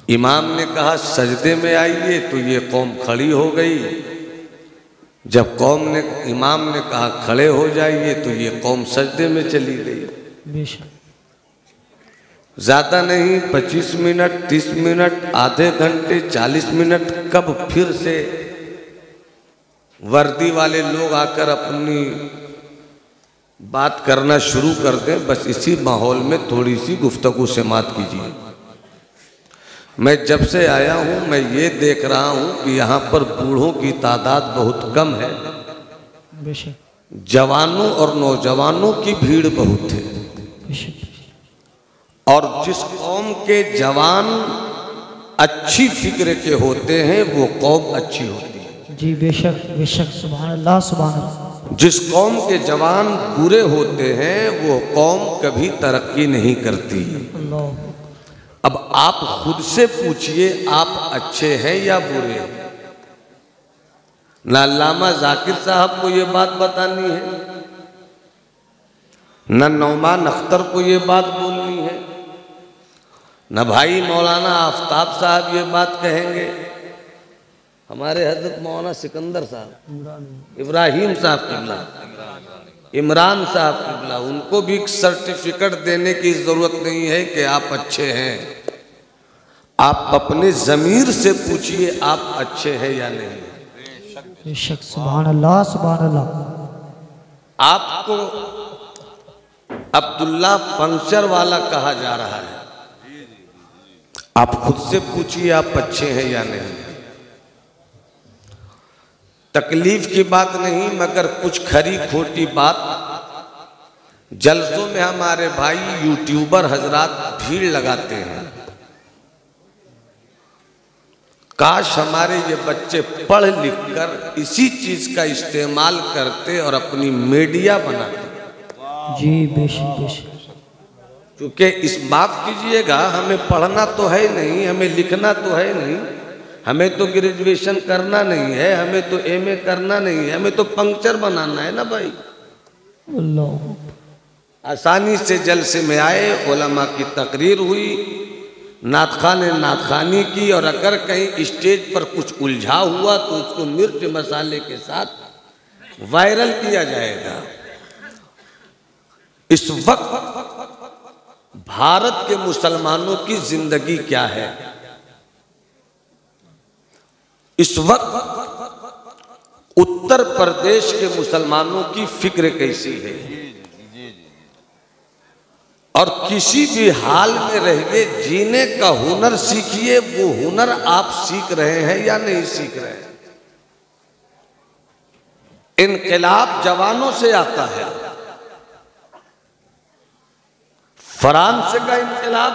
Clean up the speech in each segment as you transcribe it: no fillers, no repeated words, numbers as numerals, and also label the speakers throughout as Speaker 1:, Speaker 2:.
Speaker 1: इमाम ने कहा सजदे में आइए, तो ये कौम खड़ी हो गई। जब इमाम ने कहा खड़े हो जाइए, तो ये कौम सजदे में चली गई। ज़्यादा नहीं, 25 मिनट, 30 मिनट, आधे घंटे, 40 मिनट, कब फिर से वर्दी वाले लोग आकर अपनी बात करना शुरू कर दें। बस इसी माहौल में थोड़ी सी गुफ्तगू समाअत कीजिए। मैं जब से आया हूँ मैं ये देख रहा हूँ कि यहाँ पर बूढ़ों की तादाद बहुत कम है, जवानों और नौजवानों की भीड़ बहुत है। और जिस कौम के जवान अच्छी फिक्र के होते हैं वो कौम अच्छी होती है। जी बेशक बेशक, सुभान अल्लाह सुभान अल्लाह। जिस कौम के जवान बुरे होते हैं वो कौम कभी तरक्की नहीं करती। अब आप खुद से पूछिए, आप अच्छे हैं या बुरे हैं? ना अल्लामा जाकिर साहब को ये बात बतानी है, न नौमान अख्तर को ये बात बोलनी है, न भाई मौलाना आफ्ताब साहब ये बात कहेंगे। हमारे हजरत मौलाना सिकंदर साहब, इब्राहिम साहब किबला, इमरान साहब किबला, उनको भी सर्टिफिकेट देने की ज़रूरत नहीं है कि आप अच्छे हैं। आप अपने ज़मीर से पूछिए आप अच्छे हैं या नहीं। बेशक, सुभान अल्लाह सुभान अल्लाह। आपको अब्दुल्ला पंक्चर वाला कहा जा रहा है, आप खुद से पूछिए आप अच्छे हैं या नहीं। तकलीफ की बात नहीं, मगर कुछ खरी खोटी बात जलसों में हमारे भाई यूट्यूबर हजरात भीड़ लगाते हैं। काश हमारे ये बच्चे पढ़ लिख कर इसी चीज का इस्तेमाल करते और अपनी मीडिया बनाते। जी बेशक बेशक। क्योंकि इस माफ कीजिएगा, हमें पढ़ना तो है नहीं, हमें लिखना तो है नहीं, हमें तो ग्रेजुएशन करना नहीं है, हमें तो एमए करना नहीं है, हमें तो पंक्चर बनाना है ना भाई। आसानी से जलसे में आए, उलमा की तकरीर हुई, नातखा ने नातखानी की, और अगर कहीं स्टेज पर कुछ उलझा हुआ तो उसको मिर्च मसाले के साथ वायरल किया जाएगा। इस वक्त भारत के मुसलमानों की जिंदगी क्या है? इस वक्त उत्तर प्रदेश के मुसलमानों की फिक्र कैसी है? और किसी भी हाल में रहिए, जीने का हुनर सीखिए। वो हुनर आप सीख रहे हैं या नहीं सीख रहे हैं? इनकलाब जवानों से आता है। फ्रांस का इनकलाब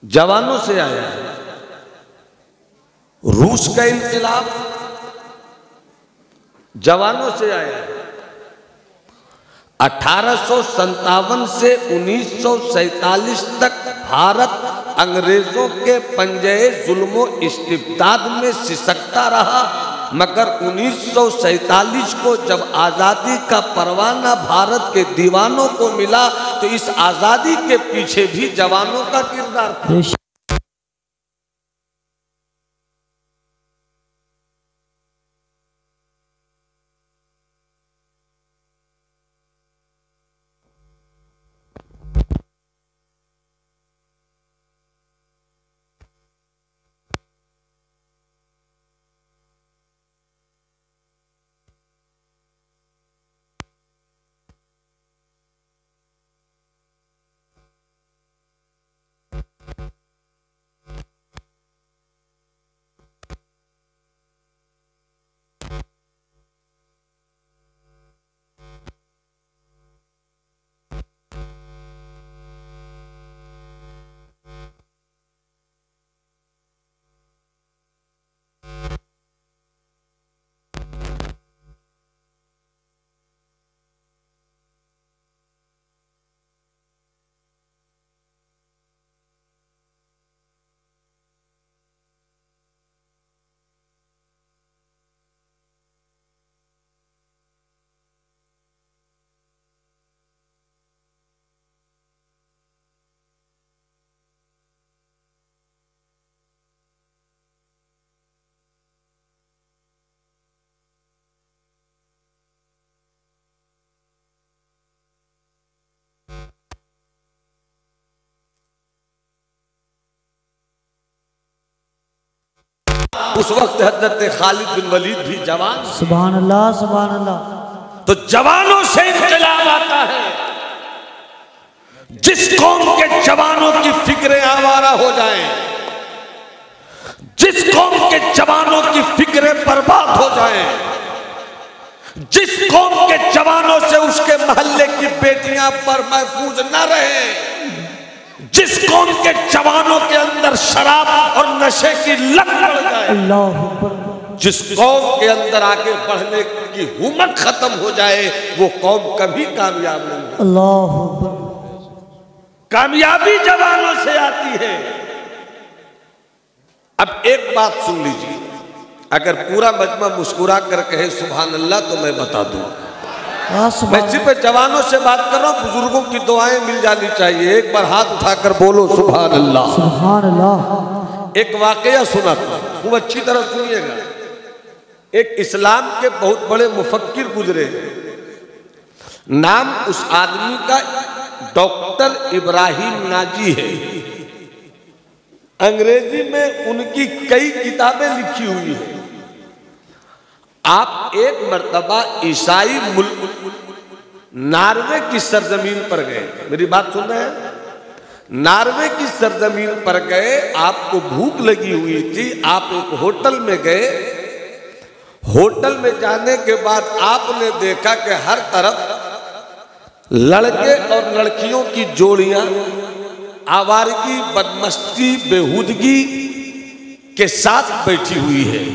Speaker 1: जवानों से आया है, रूस का इनकलाब जवानों से आया है। 1857 से 1947 तक भारत अंग्रेजों के पंजे जुल्मो इस्तिब्दाद में सिसकता रहा, मगर 1947 को जब आज़ादी का परवाना भारत के दीवानों को मिला तो इस आज़ादी के पीछे भी जवानों का किरदार था। उस वक्त हजरत खालिद बिन वलीद भी जवान।
Speaker 2: सुभान अल्लाह सुभान अल्लाह।
Speaker 1: तो जवानों से इनकलाब आता है। जिस कौम के जवानों की फिक्रें आवारा हो जाएं, जिस कौम के जवानों की फिक्रें बर्बाद हो जाएं, जिस कौम के जवानों से उसके मोहल्ले की बेटियां पर महफूज न रहे, जिस कौम के जवानों के अंदर शराब और नशे की लत पड़ जाए, जिस कौम के अंदर आगे बढ़ने की हिम्मत खत्म हो जाए, वो कौम कभी कामयाब नहीं है।
Speaker 2: अल्लाह
Speaker 1: कामयाबी जवानों से आती है। अब एक बात सुन लीजिए, अगर पूरा मजमा मुस्कुरा कर कहे सुभान अल्लाह तो मैं बता दूं। मैं सिर्फ जवानों से बात कर रहा हूं, बुजुर्गों की दुआएं मिल जानी चाहिए। एक बार हाथ उठाकर बोलो सुभान अल्लाह।
Speaker 2: सुभान अल्लाह।
Speaker 1: एक वाकया सुना था, खूब अच्छी तरह सुनिएगा। एक इस्लाम के बहुत बड़े मुफक्किर गुजरे, नाम उस आदमी का डॉक्टर इब्राहिम नाजी है। अंग्रेजी में उनकी कई किताबें लिखी हुई है। आप एक मर्तबा ईसाई मुल्क नार्वे की सरजमीन पर गए, मेरी बात सुन रहे हैं? नार्वे की सरजमीन पर गए, आपको भूख लगी हुई थी, आप एक होटल में गए। होटल में जाने के बाद आपने देखा कि हर तरफ लड़के और लड़कियों की जोड़ियां आवारगी, बदमस्ती, बेहूदगी के साथ बैठी हुई है।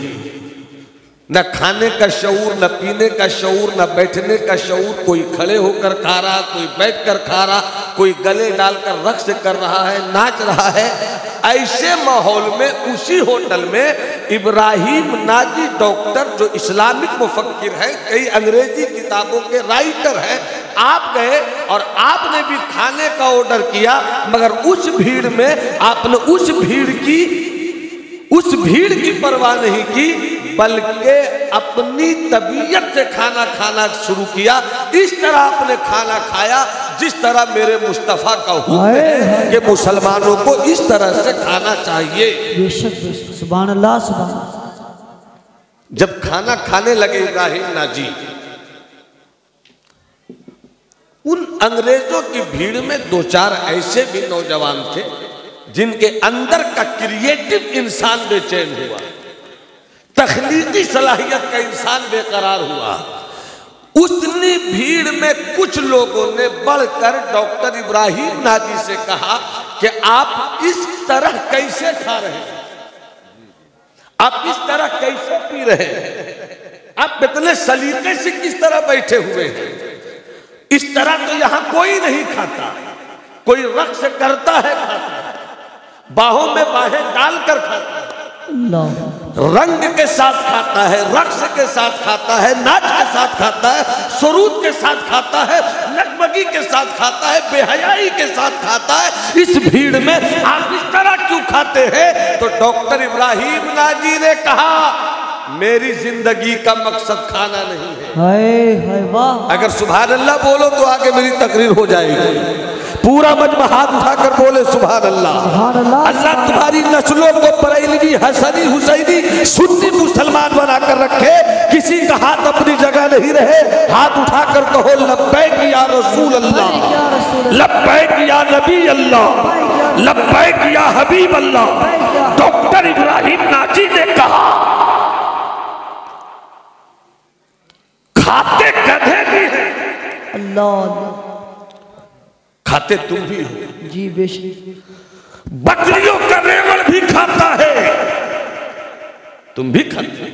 Speaker 1: न खाने का शऊर, न पीने का शऊर, न बैठने का शऊर। कोई खड़े होकर खा रहा, कोई बैठकर खा रहा, कोई गले डालकर रक्स कर रहा है, नाच रहा है। ऐसे माहौल में उसी होटल में इब्राहिम नाजी डॉक्टर, जो इस्लामिक मुफक्किर है, कई अंग्रेजी किताबों के राइटर हैं, आप गए और आपने भी खाने का ऑर्डर किया। मगर उस भीड़ में आपने उस भीड़ की परवाह नहीं की, बल्कि अपनी तबीयत से खाना खाना शुरू किया। इस तरह आपने खाना खाया जिस तरह मेरे मुस्तफा का हुक्म है कि मुसलमानों को इस तरह से खाना चाहिए।
Speaker 2: बेशक बेशक। सुभान अल्लाह सुभान अल्लाह।
Speaker 1: जब खाना खाने लगे इब्राहिम नाजी, उन अंग्रेजों की भीड़ में दो चार ऐसे भी नौजवान थे जिनके अंदर का क्रिएटिव इंसान बेचैन हुआ, तख्लीकी सलाहियत का इंसान बेकरार हुआ। उतनी भीड़ में कुछ लोगों ने बढ़कर डॉक्टर इब्राहिम नाजी से कहा कि आप इस तरह कैसे खा रहे हैं, आप इस तरह कैसे पी रहे हैं, आप इतने सलीके से किस तरह बैठे हुए हैं। इस तरह तो यहां कोई नहीं खाता, कोई रक्स करता है खाता है, बाहों में बाहें डालकर खाता है, रंग के साथ खाता है, रक्स के साथ खाता है, नाच के साथ खाता है, सुरूद के साथ खाता है, नगमगी के साथ खाता है, बेहयाई के साथ खाता है। इस भीड़ में आप इस तरह क्यों खाते हैं? तो डॉक्टर इब्राहिम नाजी ने कहा, मेरी जिंदगी का मकसद खाना नहीं है।
Speaker 2: हाय हाय वाह।
Speaker 1: अगर सुभान अल्लाह बोलो तो आगे मेरी तकरीर हो जाएगी। पूरा मजमा हाथ उठाकर बोले सुभान अल्लाह। अल्लाह तुम्हारी नस्लों को बरेलवी, हसनी, हुसैनी, सुन्नी मुसलमान बनाकर रखे, किसी का हाथ अपनी जगह नहीं रहे। हाथ उठाकर कहो लब्बैक या रसूल अल्लाह, लब्बैक या नबी अल्लाह, लब्बैक या हबीब अल्लाह। डॉक्टर इब्राहिम नाजी ने कहा, खाते गधे भी हैं,
Speaker 2: अल्लाह
Speaker 1: खाते तुम भी हो।
Speaker 2: जी बेशक।
Speaker 1: बकरियों का रेवड़ भी खाता है, तुम भी खाते हो।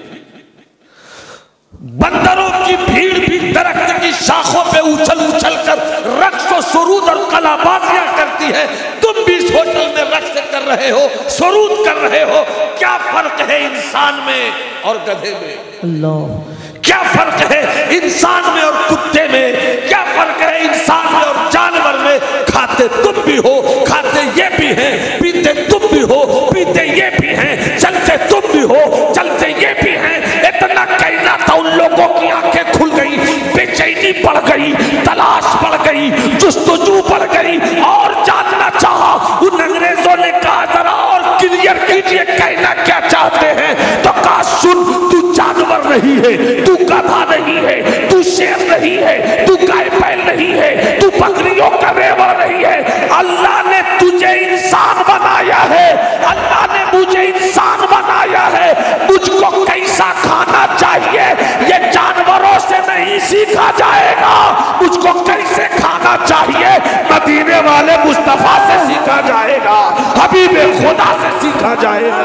Speaker 1: बंदरों की भीड़ भी दरख्त की शाखों पे उछल उछल कर रक्स और सुरूद और कलाबाजियां करती है, तुम भी इस होटल में रक्स कर रहे हो, सुरूद कर रहे हो। क्या फर्क है इंसान में और गधे में?
Speaker 2: अल्लाह।
Speaker 1: क्या फर्क है इंसान में और कुत्ते में? क्या फर्क है इंसान में और जानवर में? खाते तुम भी हो, खाते ये भी हैं, पीते तुम भी हो, पीते ये भी हैं, चलते तुम भी हो, चलते ये भी हैं। इतना कहना था, उन लोगों की आंखें खुल गई, बेचैनी बढ़ गई, तलाश बढ़ गई, जुस्तजू बढ़ गई और जानना चाहा। उन अंग्रेजों ने कहा, जरा और
Speaker 3: क्लियर कीजिए कहना क्या चाहते हैं। तो कहा सुन, तू जानवर नहीं है, तू गधा नहीं है, तू शेर नहीं है, तू गाय बैल नहीं है, तू बकरियों का रेवा नहीं है। अल्लाह ने तुझे इंसान बनाया है, अल्लाह ने मुझे इंसान बनाया है। मुझको कैसा खाना चाहिए ये जानवरों से नहीं सीखा जाएगा, मुझको कैसे खाना चाहिए मदीने वाले मुस्तफा से सीखा जाएगा, हबीबे खुदा से सीखा जाएगा।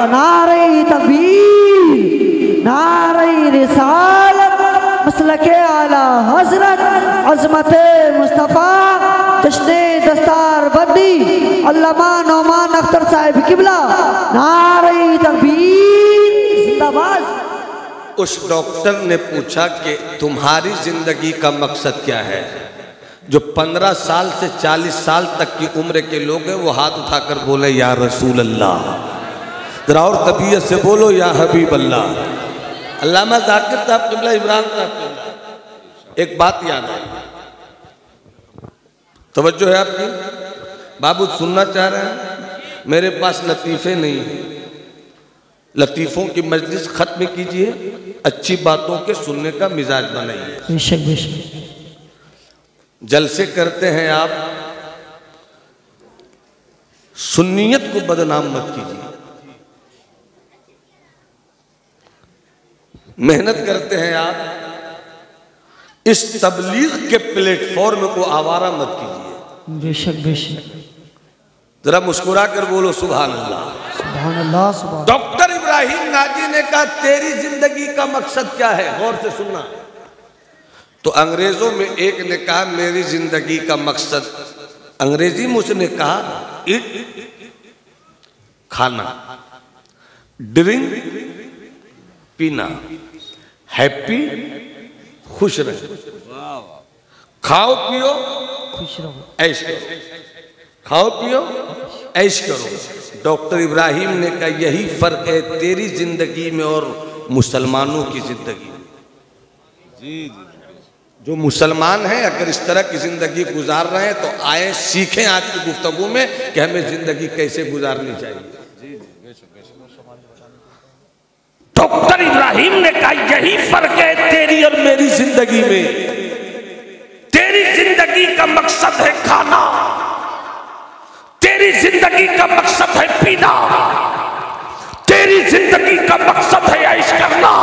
Speaker 2: नारे तकबीर, नारे रिसालत, मसलके आला हजरत, अज़मत मुस्तफ़ा, जश्ने दस्तार बंदी अल्लामा नौमान अख्तर साहिब किबला, नारे तकबीर, जिंदाबाद।
Speaker 1: उस डॉक्टर ने पूछा कि तुम्हारी जिंदगी का मकसद क्या है। जो 15 साल से 40 साल तक की उम्र के लोग हैं वो हाथ उठाकर बोले या रसूल अल्लाह। जरा और तबीयत से बोलो या हबीब अल्लाह। अल्लामा ज़ाकिर साहब क़िबला, इमरान साहब क़िबला, एक बात याद है, तवज्जो है आपकी। बाबू सुनना चाह रहे हैं, मेरे पास लतीफ़े नहीं है, लतीफ़ों की मजलिस खत्म कीजिए, अच्छी बातों के सुनने का मिजाज बनाइए।
Speaker 2: बेशक बेशक।
Speaker 1: जलसे करते हैं आप, सुन्नियत को बदनाम मत कीजिए। मेहनत करते हैं आप, इस तबलीग के प्लेटफॉर्म को आवारा मत कीजिए।
Speaker 2: बेशक बेशक।
Speaker 1: जरा मुस्कुरा कर बोलो सुभान अल्लाह।
Speaker 2: सुभान अल्लाह, सुभान।
Speaker 1: डॉक्टर इब्राहिम नाजी ने कहा तेरी जिंदगी का मकसद क्या है, गौर से सुनना। तो अंग्रेजों में एक ने कहा मेरी जिंदगी का मकसद, अंग्रेजी में उसने कहा इट, खाना, ड्रिंक, पीना, हैप्पी, खुश रहे, खाओ पियो
Speaker 2: खुश रहो,
Speaker 1: ऐश करो, खाओ पियो ऐश करो। डॉक्टर इब्राहिम ने कहा यही फर्क है तेरी जिंदगी में और मुसलमानों की जिंदगी में। जी जी, जो मुसलमान हैं अगर इस तरह की जिंदगी गुजार रहे हैं तो आए सीखें आज की गुफ्तगू में कि हमें जिंदगी कैसे गुजारनी चाहिए।
Speaker 3: डॉक्टर इब्राहिम ने कहा यही फर्क है तेरी और मेरी जिंदगी में। तेरी जिंदगी का मकसद है खाना, तेरी जिंदगी का मकसद है पीना, तेरी जिंदगी का मकसद है ऐश करना,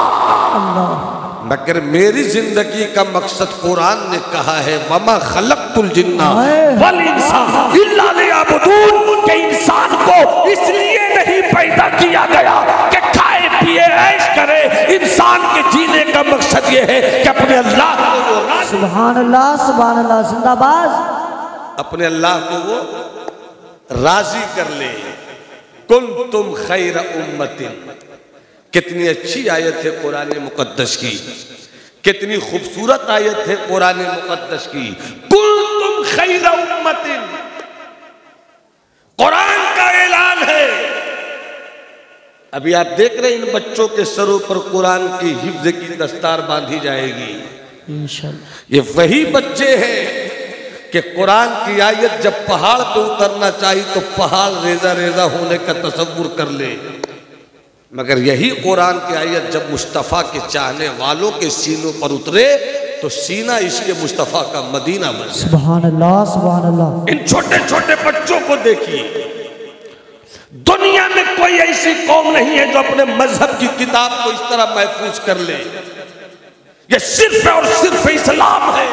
Speaker 1: मगर मेरी जिंदगी का मकसद कुरान ने कहा है वमा खलक़तुल जिन्ना
Speaker 3: वल इंसा इल्ला लियअबुदून, के इंसान को इसलिए नहीं पैदा किया गया कि खाए पिए ऐश करे। इंसान के जीने का मकसद ये है कि अपने अल्लाह को वो
Speaker 2: सुभान अल्लाह, सुभान अल्लाह, जिंदाबाद,
Speaker 1: अपने अल्लाह को वो राजी कर ले। कुंतुम खैर उम्मतिन, कितनी अच्छी आयत है कुरान मुकद्दस की, कितनी खूबसूरत आयत है कुरान मुकद्दस की। कुंतुम खैर उम्मतिन, कुरान का ऐलान है। अभी आप देख रहे हैं इन बच्चों के सरों पर कुरान की हिफ्ज की दस्तार बांधी जाएगी इंशाअल्लाह। ये वही बच्चे हैं कि कुरान की आयत जब पहाड़ पे उतरना चाहिए तो पहाड़ रेजा रेजा होने का तसव्वुर कर ले, मगर यही कुरान की आयत जब मुस्तफ़ा के चाहने वालों के सीनों पर उतरे तो सीना इसके मुस्तफ़ा का मदीना बन।
Speaker 2: सुभान अल्लाह, सुभान अल्लाह।
Speaker 3: इन छोटे छोटे बच्चों को देखिए, दुनिया में कोई ऐसी कौम नहीं है जो अपने मजहब की किताब को इस तरह महफूज कर ले। ये सिर्फ और सिर्फ इस्लाम है।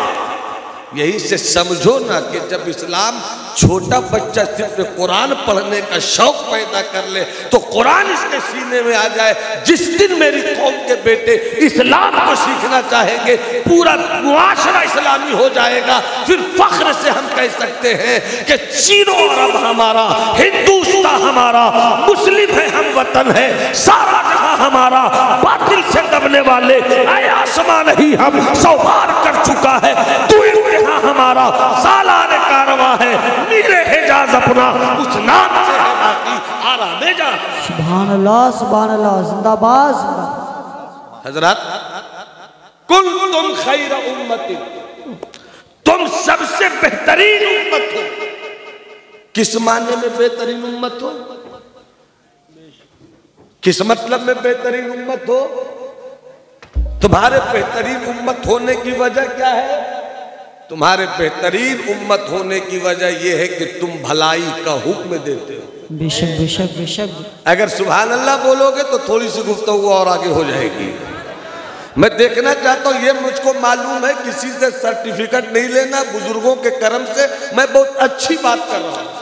Speaker 1: यही से समझो ना कि जब इस्लाम छोटा बच्चा सिर्फ कुरान पढ़ने का शौक पैदा कर ले तो कुरान इसके सीने में आ जाए। जिस दिन मेरी कौम के बेटे इस्लाम को सीखना चाहेंगे पूरा मुआशरा इस्लामी हो जाएगा। फिर फख्र से हम कह सकते हैं कि चीनो अरब हमारा, हिंदुस्तान हमारा, मुस्लिम है हम वतन है, सारा जहां हमारा, बातिल से दबने वाले आए आसमान ही हम सवार कर चुका है। तू हमारा सालाने कारवा है, मीरे हिजाज अपना उस नाम से है बाकी आरामे जा।
Speaker 2: सुभान अल्लाह, सुभान अल्लाह, जिंदाबाद, जिंदाबाद।
Speaker 1: हजरत कुल तुम खैर उम्मती,
Speaker 3: तुम सबसे बेहतरीन उम्मत हो।
Speaker 1: किस माने में बेहतरीन उम्मत हो? किस मतलब में बेहतरीन उम्मत हो? तुम्हारे बेहतरीन उम्मत होने की वजह क्या है? तुम्हारे बेहतरीन उम्मत होने की वजह यह है कि तुम भलाई का हुक्म देते हो।
Speaker 2: बेशक बेशक बेशक।
Speaker 1: अगर सुभान अल्लाह बोलोगे तो थोड़ी सी गुफ्तगू और आगे हो जाएगी। मैं देखना चाहता हूँ, ये मुझको मालूम है, किसी से सर्टिफिकेट नहीं लेना, बुजुर्गों के कर्म से मैं बहुत अच्छी बात कर रहा हूँ।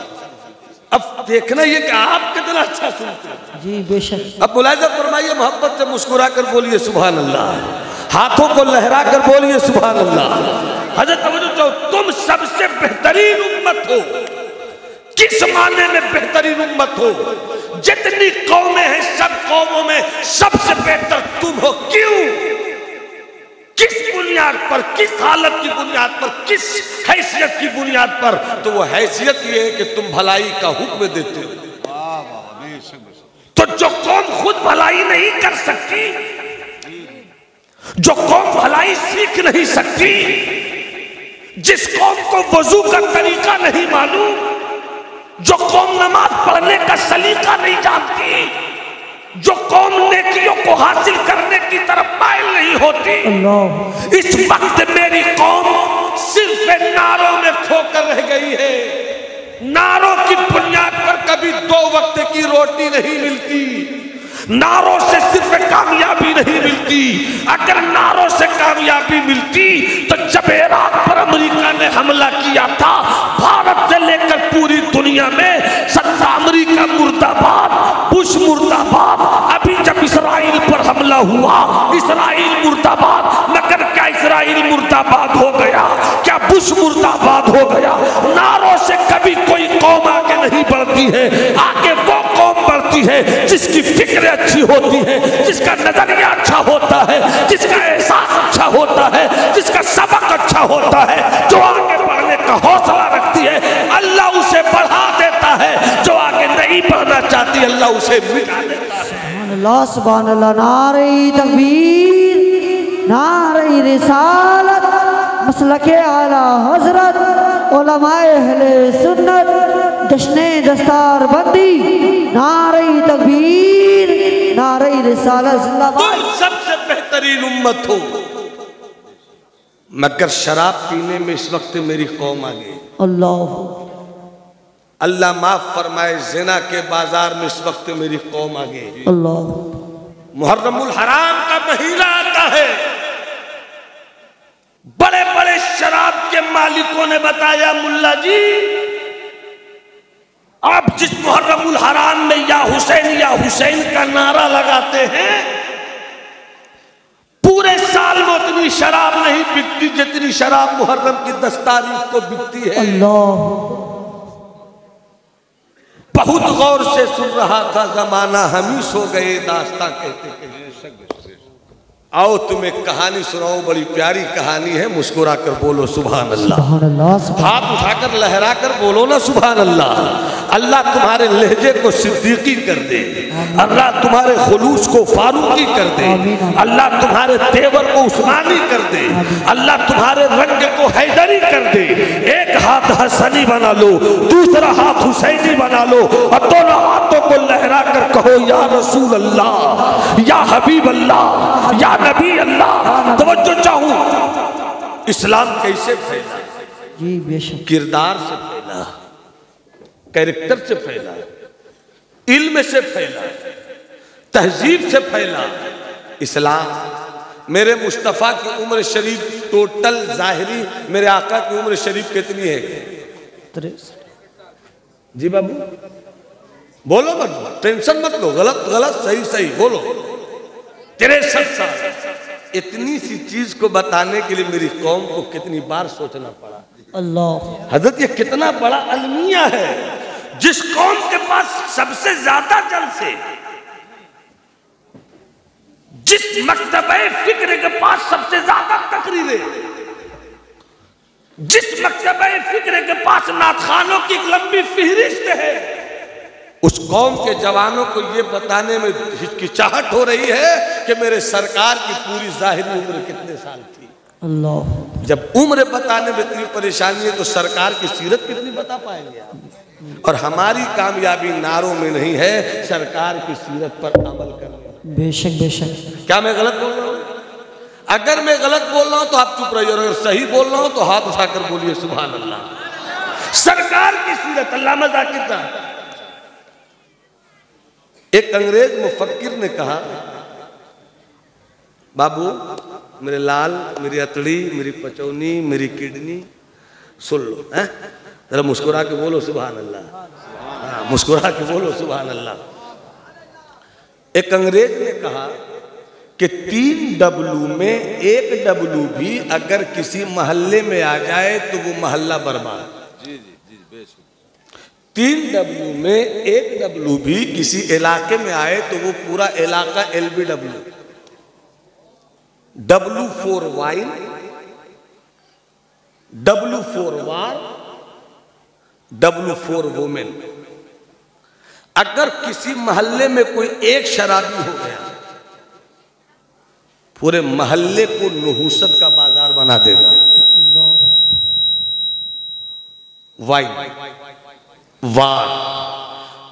Speaker 1: अब देखना ये कि आप कितना अच्छा सुनते हैं।
Speaker 2: जी बेशक।
Speaker 1: अब मुलाहिजा फरमाइए, मोहब्बत से मुस्कुरा कर बोलिए सुभान अल्लाह, हाथों को लहरा कर बोलिए सुभान अल्लाह। हजरत तवज्जो, तुम सबसे बेहतरीन उम्मत हो। किस माने में बेहतरीन उम्मत हो? जितनी कौमें हैं सब कौमों में सबसे बेहतर तुम हो। क्यों? किस बुनियाद पर, किस हालत की बुनियाद पर, किस हैसियत की बुनियाद पर? तो वो हैसियत ये है कि तुम भलाई का हुक्म देते हो। तो जो कौम खुद भलाई नहीं कर सकती, जो कौम भलाई सीख नहीं सकती, जिस कौम को वजू का तरीका नहीं मालूम, जो कौम नमाज पढ़ने का सलीका नहीं जानती, जो कौम नेकियों को हासिल करने की तरफ माइल नहीं होती, इस वक्त मेरी कौम सिर्फ नारों में खोकर रह गई है। नारों की बुनियाद पर कभी 2 वक्त की रोटी नहीं मिलती, नारों से सिर्फ कामयाबी नहीं मिलती। अगर नारों से कामयाबी मिलती तो जब इराक पर अमेरिका ने हमला किया था, भारत से लेकर पूरी दुनिया में सत्ता अमेरिका मुर्दाबाद, बुश मुर्दाबाद। अभी जब इसराइल पर हमला हुआ, इसराइल मुर्दाबाद, मगर क्या इसराइल मुर्दाबाद हो गया? क्या बुश मुर्दाबाद हो गया? नारों से कभी कोई कौम आगे नहीं बढ़ती है। आगे वो कौम बढ़ती है जिसकी फिक्र अच्छी होती है, जिसका नजरिया अच्छा होता है, जिसका एहसास अच्छा होता है, जिसका सबक अच्छा होता है, जो आगे बढ़ने का हौसला रखती है, अल्लाह उसे बढ़ा देता है। जो आगे नहीं बढ़ना चाहती, अल्लाह उसे मिटा देता है।
Speaker 2: सुभान अल्लाह सुभान अल्लाह। नारे तकबीर, नारे रिसालत, मसलके आला हजरत, उलमाए अहले सुन्नत, जश्ने दस्तार बंदी, नारे तकबीर, नारे रिसालत जिंदाबाद।
Speaker 1: तुम सबसे बेहतरीन उम्मत हो, मगर शराब पीने में इस वक्त मेरी कौम आ गई। अल्लाह माफ फरमाए, जिना के बाजार में इस वक्त मेरी कौम आ गई। मुहर्रमुल हराम का महीना आता है, बड़े बड़े शराब के मालिकों ने बताया, मुल्ला जी आप जिस मुहर्रमुल हराम में या हुसैन का नारा लगाते हैं, पूरे साल में उतनी शराब नहीं बिकती जितनी शराब मुहर्रम की 10 तारीख को बिकती है। बहुत गौर से सुन रहा था जमाना, हम ही सो गए दास्तां कहते कहते। आओ तुम्हें कहानी सुनाओ, बड़ी प्यारी कहानी है। मुस्कुरा कर बोलो सुभान अल्लाह, हाथ उठाकर लहरा कर बोलो ना सुभान अल्लाह। अल्लाह तुम्हारे लहजे को सिद्दीकी कर दे, अल्लाह तुम्हारे खुलूस को फारूकी कर दे, अल्लाह तुम्हारे तेवर को उस्मानी कर दे, अल्लाह तुम्हारे रंग को हैदरी कर दे। एक हाथ हसनी बना लो, दूसरा हाथ हुसैनी बना लो, और दोनों हाथों को लहरा कर कहो या रसूल अल्लाह, या हबीब अल्लाह, या नबी अल्लाह। तवज्जो चाहूं, इस्लाम कैसे फैला?
Speaker 2: जी बेशक।
Speaker 1: किरदार से फैला, कैरेक्टर से फैला, इल्म से फैला, तहजीब से फैला। इस्लाम मेरे मुस्तफ़ा की उम्र शरीफ टोटल ज़ाहिरी, मेरे आका की उम्र शरीफ कितनी है?
Speaker 2: 63।
Speaker 1: जी बाबू बोलो मत, टेंशन मत लो, गलत गलत सही सही बोलो। 63 साल। इतनी सी चीज को बताने के लिए मेरी कौम को कितनी बार सोचना पड़ा।
Speaker 2: अल्लाह
Speaker 1: हजरत, ये कितना बड़ा अलमिया है। जिस कौम के पास सबसे ज्यादा जलसे, जिस मकतबे फिक्र के पास सबसे ज्यादा तकरीरें, जिस मकतबे फिक्र के पास नातखानों की एक लंबी फहरिस्त है, उस कौम के जवानों को ये बताने में हिचकिचाहट हो रही है कि मेरे सरकार की पूरी जाहिरी उम्र कितने साल थी।
Speaker 2: अल्लाह।
Speaker 1: जब उम्र बताने में इतनी परेशानी है तो सरकार की सीरत कितनी बता पाएंगे आप? और हमारी कामयाबी नारों में नहीं है, सरकार की सीरत पर अमल करने।
Speaker 2: बेशक बेशक।
Speaker 1: क्या मैं गलत बोल रहा हूँ? अगर मैं गलत बोल रहा हूं तो आप चुप रहिए, और अगर सही बोल रहा हूं तो हाथ उठाकर बोलिए सुभान अल्लाह। सरकार की सीरत। अल्लामा जाकिर साहब, एक अंग्रेज मुफक्किर ने कहा, बाबू मेरे लाल, मेरी अतड़ी, मेरी पचौनी, मेरी किडनी सुन लो, हैं? जरा मुस्कुरा के बोलो सुभान अल्लाह। हाँ, मुस्कुरा के बोलो सुभान अल्लाह। एक अंग्रेज ने कहा कि 3 डब्लू में 1 डब्लू भी अगर किसी मोहल्ले में आ जाए तो वो मोहल्ला बर्बाद। 3 डब्लू में 1 डब्लू भी किसी इलाके में आए तो वो पूरा इलाका LBW। W for wine, W for war, W for women. अगर किसी मोहल्ले में कोई एक शराबी हो गया, पूरे मोहल्ले को नहुसत का बाजार बना देगा। वाइन, वार।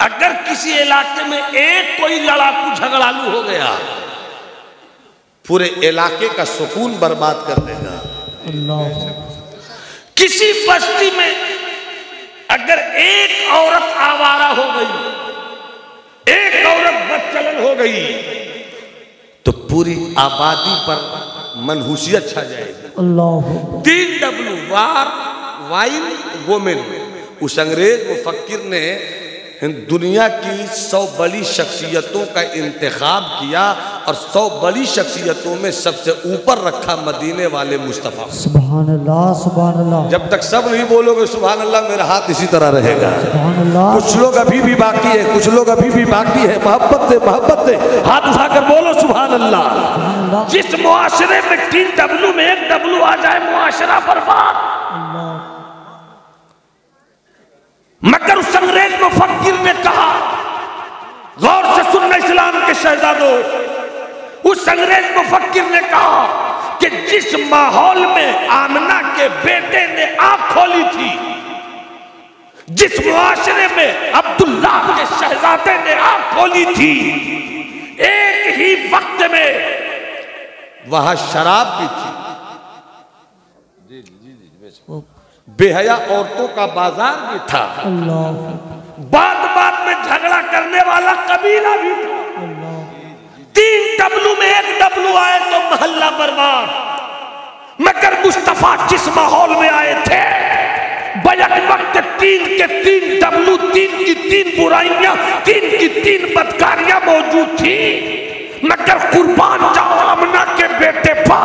Speaker 1: अगर किसी इलाके में एक कोई लड़ाकू झगड़ालू हो गया, पूरे इलाके का सुकून बर्बाद कर देगा। किसी बस्ती में अगर एक औरत आवारा हो गई, एक औरत बदचलन हो गई, तो पूरी आबादी पर मनहूसियत छा जाएगी। 3 डब्लू, वार, वाइन, वुमेन। उस अंग्रेज मुफक्किर ने दुनिया की 100 बड़ी शख्सियतों का इंतखाब किया और 100 बड़ी शख्सियतों में सबसे ऊपर रखा मदीने वाले मुस्तफ़ा। सुभान अल्लाह, सुभान अल्लाह। जब तक सब नहीं बोलोगे सुभान अल्लाह, मेरा हाथ इसी तरह रहेगा। सुभान अल्लाह। कुछ लोग अभी भी बाकी है, कुछ लोग अभी भी बाकी है। मोहब्बत से, मोहब्बत से हाथ उठाकर बोलो सुभान अल्लाह। जिस मुआशरे में 3 डब्लू में 1 डब्लू आ जाए, मुआशरा बर्बाद। मगर उस अंग्रेज मुफक्किर ने कहा, गौर से सुनना इस्लाम के शहजादों, उस अंग्रेज मुफक्किर ने कहा कि जिस माहौल में आमना के बेटे ने आंख खोली थी, जिस मुआशरे में अब्दुल्ला के शहजादे ने आंख खोली थी, एक ही वक्त में वहां शराब भी थी, बेहया औरतों का बाजार भी था, बात बात में झगड़ा करने वाला कबीला भी था। 3 डब्लू में 1 डब्लू आए तो मोहल्ला बर्बाद। मगर मुस्तफा जिस माहौल में आए थे, बैक वक्त 3 के 3 डब्लू, 3 की 3 बुराइयां, 3 की 3 बदकारियां मौजूद थी। मगर कुर्बान जाओ आमना के बेटे पर,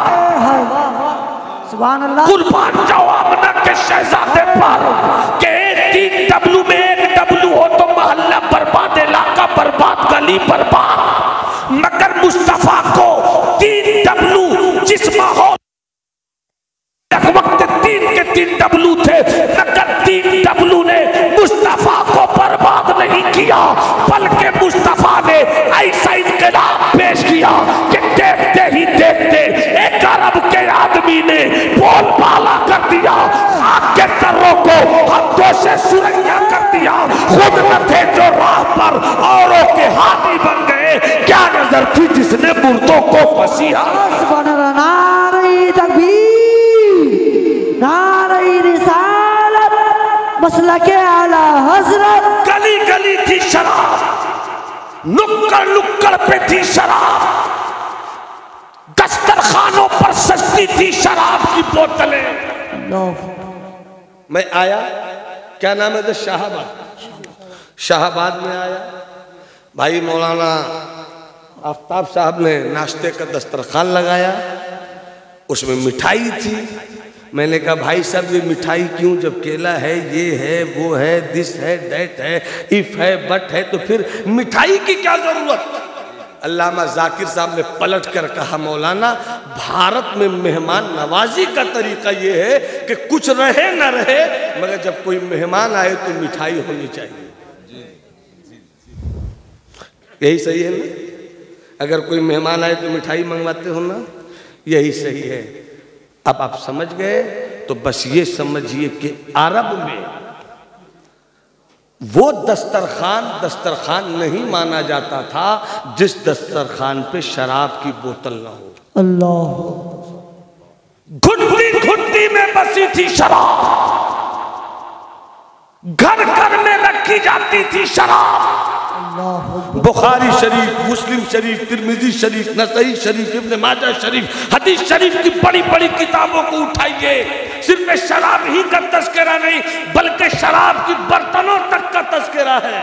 Speaker 1: कुर्बान जाओ आमना के शहजादे पर, के 3 डब्लू में 1 डब्लू हो तो मोहल्ला बर्बाद, इलाका बर्बाद, गली बर्बाद। मगर मुस्तफा को 3 डब्लू जिस माहौल वक्त 3 के 3 डब्लू थे, मगर 3 डब्लू ने मुस्तफा को बर्बाद नहीं किया, बल्कि मुस्तफा ने ऐसा इनकलाब पेश किया कि देखते ही देखते एक अरब के आदमी ने बोलबाला कर दिया, आग के तर्रों को हाथों से सुरैया कर दिया। खुद न थे जो राह पर औरों के हाथी बन गए, क्या नजर थी जिसने मुर्दों को फसीहा।
Speaker 2: नारे तकबीर, नारे रिसालत, मसलके आला हज़रत।
Speaker 3: गली गली थी शराब, नुक्कड़ नुक्कड़ पे थी शराब, दस्तरखानों पर सस्ती थी शराब की बोतलें।
Speaker 1: मैं आया, क्या नाम है, शाहबाद, शाहबाद में आया। भाई मौलाना आफ्ताब साहब ने नाश्ते का दस्तरखान लगाया, उसमें मिठाई थी। मैंने कहा भाई साहब ये मिठाई क्यों, जब केला है, ये है, वो है, दिस है, दैट है, इफ है, बट है, तो फिर मिठाई की क्या जरूरत। अल्लामा जाकिर साहब ने पलट कर कहा, मौलाना भारत में मेहमान नवाजी का तरीका ये है कि कुछ रहे न रहे, मगर जब कोई मेहमान आए तो मिठाई होनी चाहिए। यही सही है ना? अगर कोई मेहमान आए तो मिठाई मंगवाते हो ना, यही सही है। अब आप समझ गए तो बस ये समझिए कि अरब में वो दस्तरखान दस्तरखान नहीं माना जाता था जिस दस्तरखान पे शराब की बोतल ना हो।
Speaker 2: अल्लाह।
Speaker 3: घुट्टी घुट्टी में बसी थी शराब, घर घर में रखी जाती थी शराब।
Speaker 1: बुखारी शरीफ, मुस्लिम शरीफ, तिरमिजी शरीफ, नसई शरीफ, इब्न माजा शरीफ, हदीस शरीफ की बड़ी बड़ी किताबों को उठाइए, सिर्फ शराब ही का तस्करा नहीं बल्कि शराब की बर्तनों तक का तस्करा है।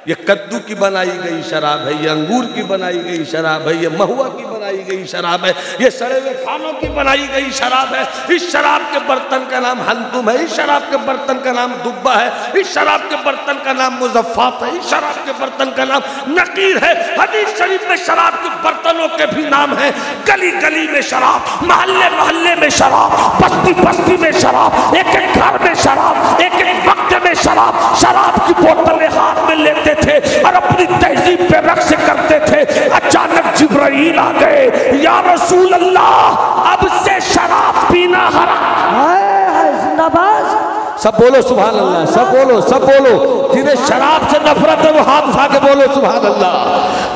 Speaker 1: ये कद्दू की बनाई गई शराब है, ये अंगूर की बनाई गई शराब है, ये महुआ की बनाई गई शराब है, ये सड़े हुए खानों की बनाई गई शराब है। इस शराब के बर्तन का नाम हल्दुम है, इस शराब के बर्तन का नाम दुब्बा है, इस शराब के बर्तन का नाम मुज़फ़्फ़ात है, इस शराब के बर्तन का नाम नकीर है। हदीस शरीफ में शराब के बर्तनों के भी नाम है। गली गली में शराब, मोहल्ले मोहल्ले में शराब, बस्ती बस्ती में शराब, एक एक घर में शराब, एक एक वक्त में शराब। शराब की बोतलें हाथ में लेते थे और अपनी तहजीब पे रक्स करते थे। अचानक जिब्राइल आ गए, या रसूल अल्लाह अब से शराब पीना हराम।
Speaker 2: जिंदाबाद।
Speaker 1: सब बोलो सुभान अल्लाह, सब बोलो, सब बोलो। जिन्हें शराब से नफरत है वो हाथ उठा के बोलो सुभान अल्लाह।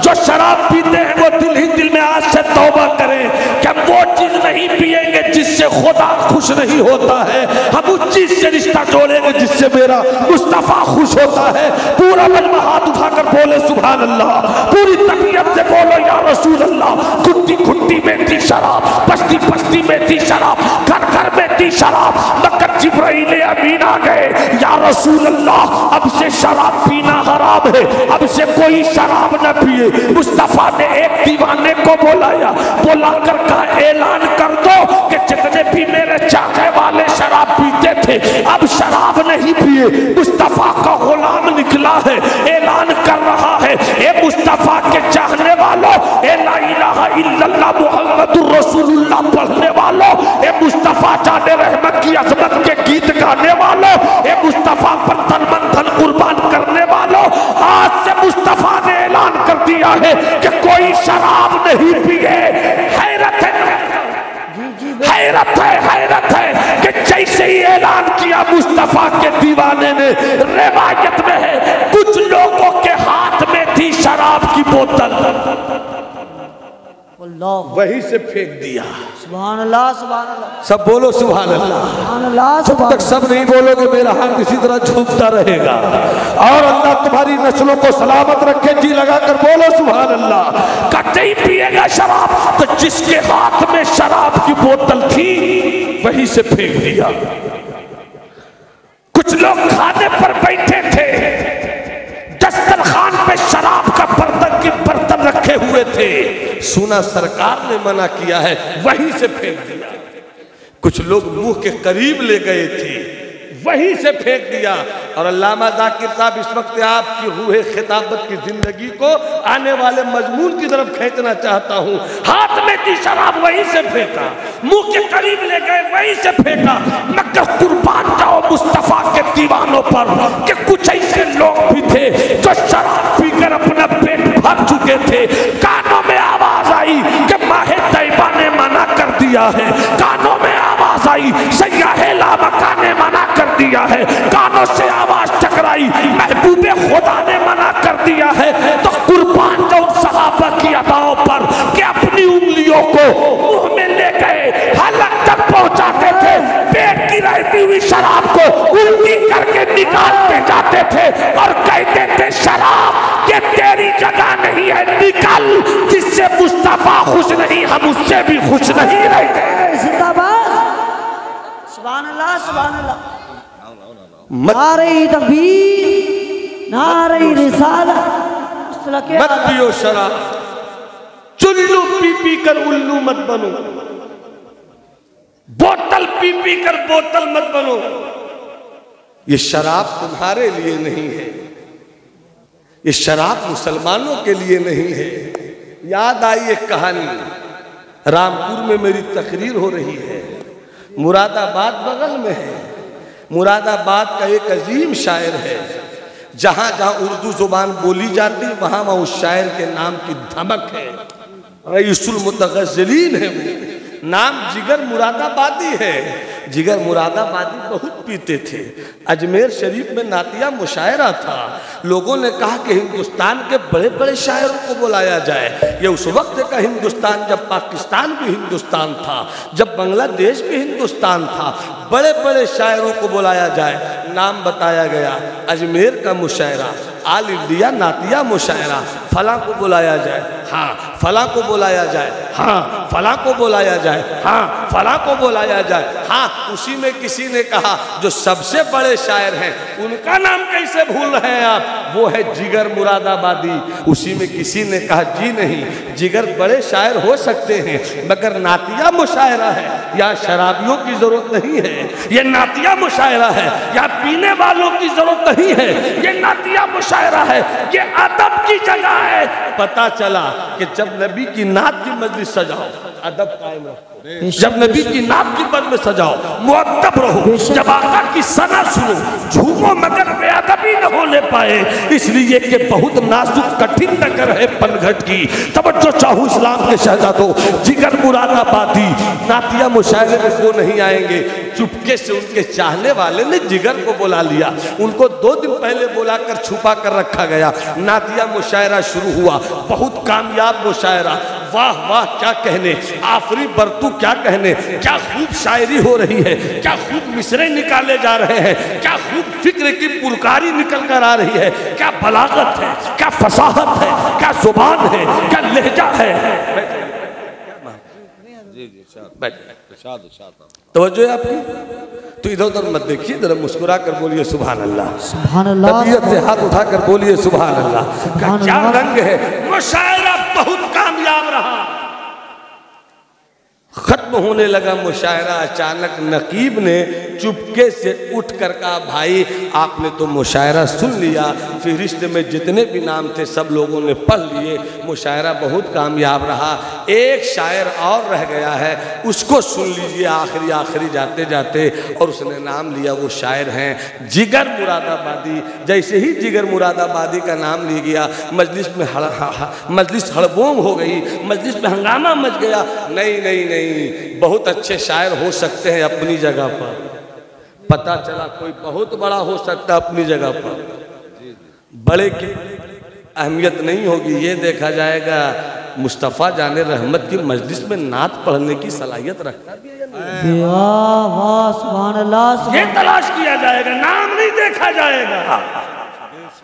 Speaker 1: जो शराब पीते हैं वो दिल ही दिल में आज से तौबा करें कि हम वो चीज नहीं पिएंगे जिससे खुदा खुश नहीं होता है, हम उस चीज से रिश्ता जोड़ेंगे जिससे मेरा मुस्तफा खुश होता है। पूरा मजमा हाथ उठाकर बोले सुभान अल्लाह, पूरी तबीयत से बोलो या रसूल अल्लाह। घुट्टी घुट्टी में थी शराब, बस्ती बस्ती में थी शराब, घर घर में थी शराब। मगर जिब्राइल अमीन आ गए, या रसूल अल्लाह अब से शराब पीना हराम है, अब से कोई शराब न पिए। मुस्तफा ने एक दीवाने को बुलाया, बुलाकर कहा ऐलान कर दो कि जितने भी मेरे चाहने वाले शराब पीते थे अब शराब नहीं पिए। मुस्तफा का गुलाम निकला है, ऐलान कर रहा है, ए मुस्तफा के चाहने वालों, ए ला इलाहा इल्लल्लाह मुहम्मदुर रसूलुल्लाह पढ़ने वालों, ए मुस्तफा जाने रहमत की अजमत के गीत गाने वालों, ए मुस्तफा पर तन मन धन कुर्बान करने वालों, आज से मुस्तफा ने ऐलान कर दिया है कि कोई शराब नहीं पिए। हैरत है, हैरत है, हैरत है कि जैसे ही ऐलान किया मुस्तफा के दीवाने ने, रिवायत में है कुछ लोगों के हाथ में थी शराब की बोतल, वहीं से फेंक दिया।
Speaker 2: सुभान अल्लाह, सुभान अल्लाह।
Speaker 1: सब बोलो सुभान अल्लाह।
Speaker 2: सुभान अल्लाह।
Speaker 1: जब तक सब नहीं बोलोगे मेरा हाथ इसी तरह झूमता रहेगा। और अल्लाह तुम्हारी नस्लों को सलामत रखे, जी लगाकर बोलो सुभान अल्लाह। कतई पिएगा शराब तो जिसके हाथ में शराब की बोतल थी वहीं से फेंक दिया। कुछ लोग खाने पर बैठे थे, दस्तरखान पे शराब का बर्तन रखे हुए थे, सुना सरकार ने मना किया है, वहीं से फेंक दिया। कुछ लोग मुंह के करीब ले गए थे, वहीं से फेंक दिया। और अल्लामा जाकिर साहब इस वक्त आपकी रूहे खिताबत की जिंदगी को आने वाले मजमून की तरफ खींचना चाहता हूँ। हाथ में थी शराब वहीं से फेंका, मुंह के करीब ले गए वहीं से फेंका। मगर कुर्बान जाओ मुस्तफा के दीवानों पर कि कुछ ऐसे लोग भी थे जो शराब पीकर अपना पेट भर चुके थे। कानों में आवाज आई कि माहे तैयबा ने मना कर दिया है, कानों में आवाज आई सयाहे लामका ने मना कर दिया है, कानों से आवाज टकराई महबूबे खुदा ने मना कर दिया है। तो कुर्बान जाओ सहाबा की अदाओं पर कि अपनी उंगलियों को मुंह में ले गए, हलक तक पहुंचाते थे, पेट की रहती हुई शराब को उल्टी करके निकालते जाते थे और कहते थे शराब ये तेरी जगह नहीं है, निकल, जिससे मुस्तफा खुश नहीं हम उससे भी खुश नहीं रहते।
Speaker 2: जिंदाबाद। सुभान अल्लाह, सुभान अल्लाह। नारे तकबीर, नारे रिसालत।
Speaker 1: मत पियो शराब, चुल्लू पी पी कर उल्लू मत बनो, बोतल पी पी कर बोतल मत बनो। ये शराब तुम्हारे लिए नहीं है, ये शराब मुसलमानों के लिए नहीं है। याद आई एक कहानी, रामपुर में मेरी तकरीर हो रही है, मुरादाबाद बगल में है। मुरादाबाद का एक अजीम शायर है, जहाँ जहाँ उर्दू जुबान बोली जाती वहाँ वहाँ उस शायर के नाम की धमक है। रईसुल मुतगज़्ज़लीन है वो, नाम जिगर मुरादाबादी है। जिगर मुरादाबादी बहुत पीते थे। अजमेर शरीफ में नातिया मुशायरा था। लोगों ने कहा कि हिंदुस्तान के बड़े बड़े शायरों को बुलाया जाए। ये उस वक्त का हिंदुस्तान जब पाकिस्तान भी हिंदुस्तान था, जब बांग्लादेश भी हिंदुस्तान था। बड़े बड़े शायरों को बुलाया जाए। नाम बताया गया, अजमेर का मुशायरा, आल इंडिया नातिया मुशायरा, फलां को बुलाया जाए, हाँ फलां को बुलाया जाए, हाँ फलां को बुलाया जाए, हाँ फलां को बुलाया जाए। हाँ, उसी में किसी ने कहा जो सबसे बड़े शायर हैं उनका नाम कैसे भूल रहे हैं आप, वो है जिगर मुरादाबादी। उसी में किसी ने कहा जी नहीं, जिगर बड़े शायर हो सकते हैं मगर नातिया मुशायरा है, यहाँ शराबियों की जरूरत नहीं है, ये नातिया मुशायरा है। यहाँ पीने वालों की जरूरत नहीं है, ये नातिया मुशायरा है, ये अदब की जगह है। पता चला कि जब नबी की नात की मजलिस सजाओ, अदब कायम रखो। जब नबी की नात की मजलिस सजाओ, मुअद्दब रहो। जब आका की सना सुनो, झूमो मगर बेअदबी न होने पाए, इसलिए कि बहुत नाजुक कठिन नगर है पनघट की। तवज्जो चाहूं इस्लाम के शहजादों, जिगर मुरादाबादी नातिया मुशायरे में वो नहीं आएंगे। चुपके से उनके चाहने वाले ने जिगर को बुला लिया। उनको 2 दिन पहले बुलाकर छुपा कर रखा गया। नातिया मुशायरा शुरू हुआ, बहुत कामयाब मुशायरा। वाह वाह क्या कहने, आफरी बरतू क्या कहने, क्या खूब शायरी हो रही है, क्या खूब मिसरे निकाले जा रहे हैं, क्या खूब फिक्र की पुरकारी निकल कर आ रही है, क्या बलागत है, क्या फसाहत है, क्या जुबान है, क्या लहजा है। तवज्जो है आपकी, तो इधर उधर मत देखिए, जरा मुस्कुरा कर बोलिए सुभान अल्लाह,
Speaker 2: सुभान अल्लाह,
Speaker 1: तबीयत से हाथ उठाकर बोलिए सुभान अल्लाह। का क्या रंग है, मुशायरा बहुत कामयाब रहा। खत्म होने लगा मुशायरा, अचानक नकीब ने चुपके से उठ कर कहा, भाई आपने तो मुशायरा सुन लिया, फहरिस्त में जितने भी नाम थे सब लोगों ने पढ़ लिए, मुशायरा बहुत कामयाब रहा, एक शायर और रह गया है, उसको सुन लीजिए आखिरी आखिरी जाते जाते। और उसने नाम लिया, वो शायर हैं जिगर मुरादाबादी। जैसे ही जिगर मुरादाबादी का नाम लिया गया, मजलिस हड़बोंग हो गई, मजलिस में हंगामा मच गया। नहीं नहीं नहीं, बहुत अच्छे शायर हो सकते हैं अपनी जगह पर। पता चला कोई बहुत बड़ा हो सकता है अपनी जगह पर, बड़े की अहमियत नहीं होगी। ये देखा जाएगा मुस्तफ़ा जाने रहमत की मजलिस में नात पढ़ने की सलाहियत रखता भी है या नहीं?
Speaker 2: वाह सुभान अल्लाह,
Speaker 3: ये तलाश किया जाएगा, नाम नहीं देखा जाएगा।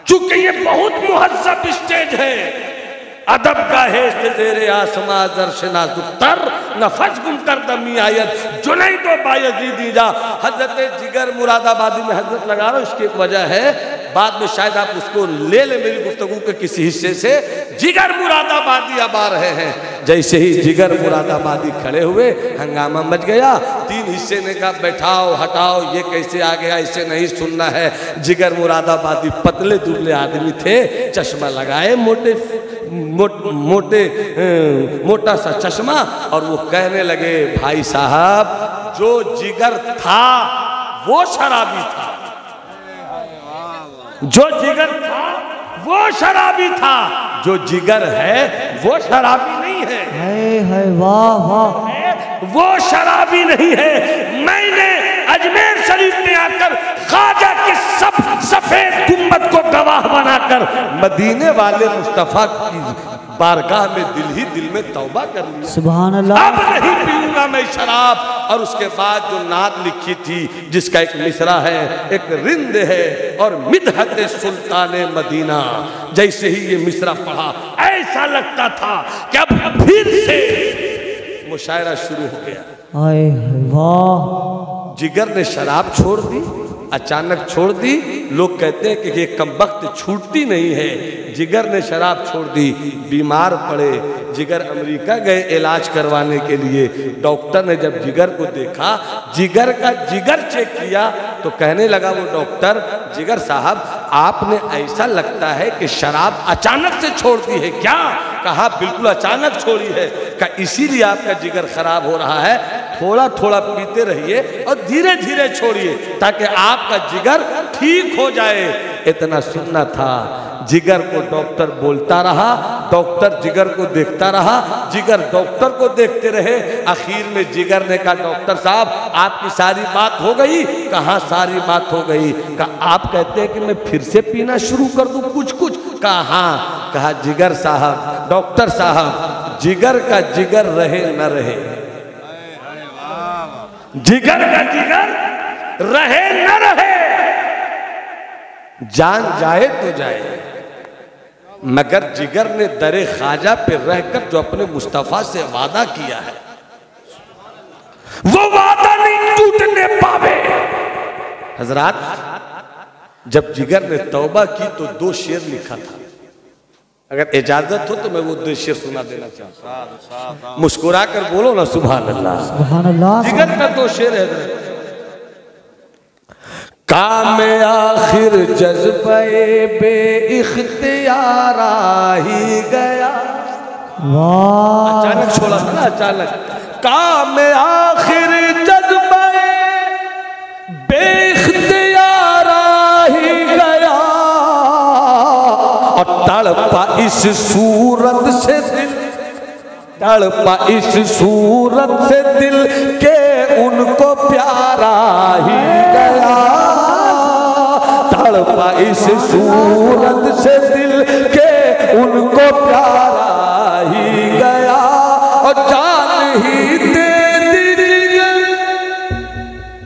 Speaker 3: चूंकि ये बहुत मुहज्जब स्टेज है, अदब का है तेरे आसमा दर्श नाजुक्तर नफज गुम कर दमी आयत जुनैद बायज़ीदी जा। हजरत जिगर मुरादाबादी में हजरत लगा रहा हूँ, इसकी एक वजह है, बाद में शायद आप उसको ले मेरी गुफ्तगू के किसी हिस्से से। जिगर मुरादाबादी अब आ रहे हैं। जैसे ही जिगर मुरादाबादी खड़े हुए, हंगामा मच गया। 3 हिस्से ने कहा बैठाओ हटाओ, ये कैसे आ गया, इसे नहीं सुनना है। जिगर मुरादाबादी पतले दुबले आदमी थे, चश्मा लगाए, मोटा सा चश्मा, और वो कहने लगे, भाई साहब जो जिगर था वो शराबी था, जो जिगर था वो शराबी था, जो जिगर है वो शराबी नहीं है।
Speaker 2: वाह वाह,
Speaker 3: वो शराबी नहीं है। मैंने अजमेर शरीफ में आकर ख्वाजा के सब सफेद गुम्बद को गवाह बनाकर
Speaker 1: मदीने वाले मुस्तफ़ा की बारगाह में दिल ही दिल में तौबा कर लिया।
Speaker 2: सुभान अल्लाह,
Speaker 3: अब नहीं पीऊंगा मैं शराब। और उसके बाद जो नात लिखी थी, जिसका एक मिसरा है, एक रिंद है, और मिदहत सुल्तान मदीना। जैसे ही ये मिसरा पढ़ा, ऐसा लगता था कि अब फिर से मुशायरा शुरू हो गया।
Speaker 2: वाह,
Speaker 1: जिगर ने शराब छोड़ दी, अचानक छोड़ दी। लोग कहते हैं कि ये कमबख्त छूटती नहीं है। जिगर ने शराब छोड़ दी, बीमार पड़े। जिगर अमेरिका गए इलाज करवाने के लिए। डॉक्टर ने जब जिगर को देखा, जिगर का जिगर चेक किया, तो कहने लगा वो डॉक्टर, जिगर साहब आपने ऐसा लगता है कि शराब अचानक से छोड़ दी है क्या? कहा बिल्कुल अचानक छोड़ी है। कहा इसीलिए आपका जिगर खराब हो रहा है, थोड़ा थोड़ा पीते रहिए और धीरे धीरे छोड़िए ताकि आपका जिगर ठीक हो जाए। इतना सुनना था। जिगर को डॉक्टर बोलता रहा, डॉक्टर जिगर को देखता रहा, जिगर डॉक्टर को देखते रहे। आखिर में जिगर ने कहा डॉक्टर साहब आपकी सारी बात हो गई? कहा सारी बात हो गई। कहा आप कहते हैं कि मैं फिर से पीना शुरू कर दूं कुछ कुछ? कहा हाँ। कहा जिगर साहब, डॉक्टर साहब, जिगर का जिगर रहे न रहे, जिगर का जिगर रहे न रहे, जान जाए तो जाए, मगर जिगर ने दरे ख्वाजा पे रहकर जो अपने मुस्तफा से वादा किया है वो वादा नहीं टूटने पावे। हजरात, जब जिगर ने तौबा की तो 2 शेर लिखा था। अगर इजाजत हो तो मैं वो 2 शेर सुना देना चाहता हूं। मुस्कुरा कर बोलो ना सुभान अल्लाह।
Speaker 2: सुभान अल्लाह।
Speaker 1: जिगर का 2 शेर है। काम आखिर जज्बे बे इख्तियार आ ही गया।
Speaker 2: वाह,
Speaker 1: अचानक छोड़ा था ना, अचानक। काम आखिर जज्बे बे इख्तियार आ ही गया और तड़पा इस सूरत से दिल, तड़पा इस सूरत से दिल के उनको प्यारा ही गया, तड़पा इस सूरत से दिल के उनको प्यारा ही गया और जान ही दे दी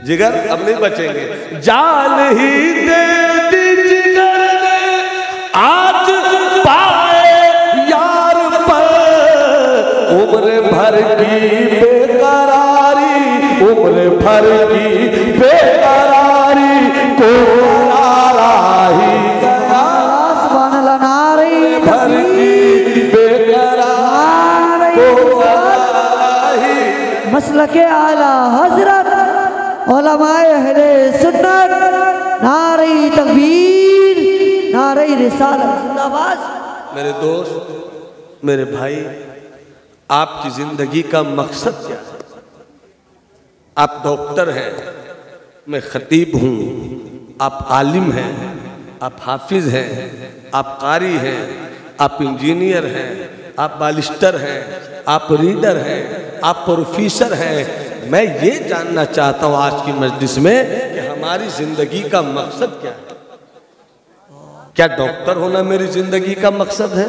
Speaker 1: जिगर, अब नहीं बचेंगे, जान ही दे दी जिगर ने आज पाए यार पर, उम्र भर की बेकरारी, उम्र भर की बेकरारी को
Speaker 2: मसलके आला हजरत उलमाए अहले सुन्नत, नारे तकबीर, नारे रिसालत जिंदाबाद।
Speaker 1: मेरे दोस्त, मेरे भाई, आपकी जिंदगी का मकसद क्या है? आप डॉक्टर हैं, मैं खतीब हूँ, आप आलिम हैं, आप हाफिज हैं, आप कारी हैं, आप इंजीनियर हैं, आप बालिस्टर हैं, आप रीडर हैं, आप प्रोफेसर हैं। मैं ये जानना चाहता हूँ आज की मजलिस में कि हमारी जिंदगी का मकसद क्या है? क्या डॉक्टर होना मेरी जिंदगी का मकसद है?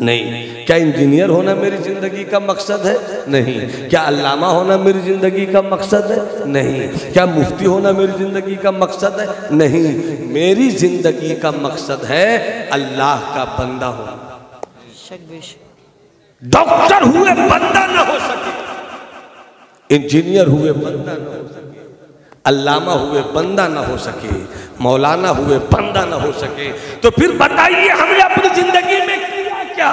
Speaker 1: नहीं। क्या इंजीनियर होना मेरी जिंदगी का मकसद है? नहीं। क्या अल्लामा होना मेरी जिंदगी का मकसद है? नहीं। क्या मुफ्ती होना मेरी जिंदगी का मकसद है? नहीं। मेरी जिंदगी का मकसद है अल्लाह का बंदा होना। डॉक्टर हुए बंदा ना हो सके, इंजीनियर हुए बंदा ना हो सके, अल्लामा हुए बंदा ना हो सके, मौलाना हुए बंदा ना हो सके, तो फिर बताइए हमने अपनी जिंदगी में किया क्या?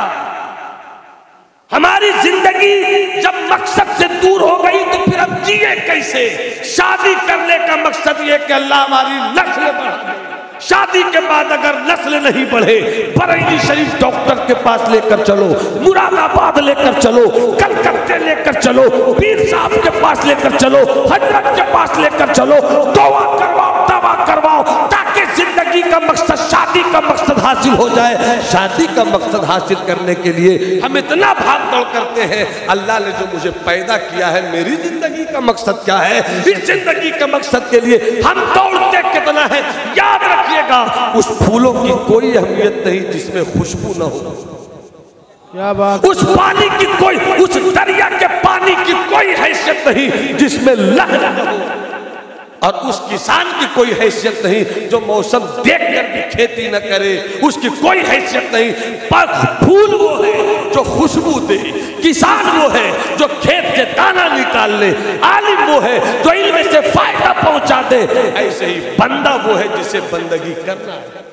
Speaker 1: हमारी जिंदगी जब मकसद से दूर हो गई तो फिर हम जिए कैसे? शादी करने का मकसद ये कि अल्लाह हमारी नस्ल बढ़ा दे। शादी के बाद अगर नस्ल नहीं बढ़े, बरेली शरीफ डॉक्टर के पास लेकर चलो, मुरादाबाद लेकर चलो, कलकत्ते लेकर चलो, पीर साहब के पास लेकर चलो, हजरत के पास लेकर चलो, दुआ करवाओ, दवा करवाओ, ताकि जिंदगी का मकसद, शादी का मकसद हासिल हो जाए। शादी का मकसद हासिल करने के लिए हम इतना भाग दौड़ करते हैं। अल्लाह ने जो मुझे पैदा किया है, मेरी जिंदगी का मकसद क्या है? इस जिंदगी का मकसद के लिए हम दौड़ते कितना है? याद रखिएगा, उस फूलों की कोई अहमियत नहीं जिसमें खुशबू न हो।
Speaker 2: क्या बात।
Speaker 1: उस पानी की कोई, उस दरिया के पानी की कोई हैसियत नहीं जिसमें लहर न हो। और उस किसान की कोई हैसियत नहीं जो मौसम देखकर भी खेती न करे, उसकी कोई हैसियत नहीं। पर फूल वो है जो खुशबू दे, किसान वो है जो खेत से दाना निकाल ले, आलिम वो है जो इल्म से फायदा पहुंचा दे, ऐसे ही बंदा वो है जिसे बंदगी करना है।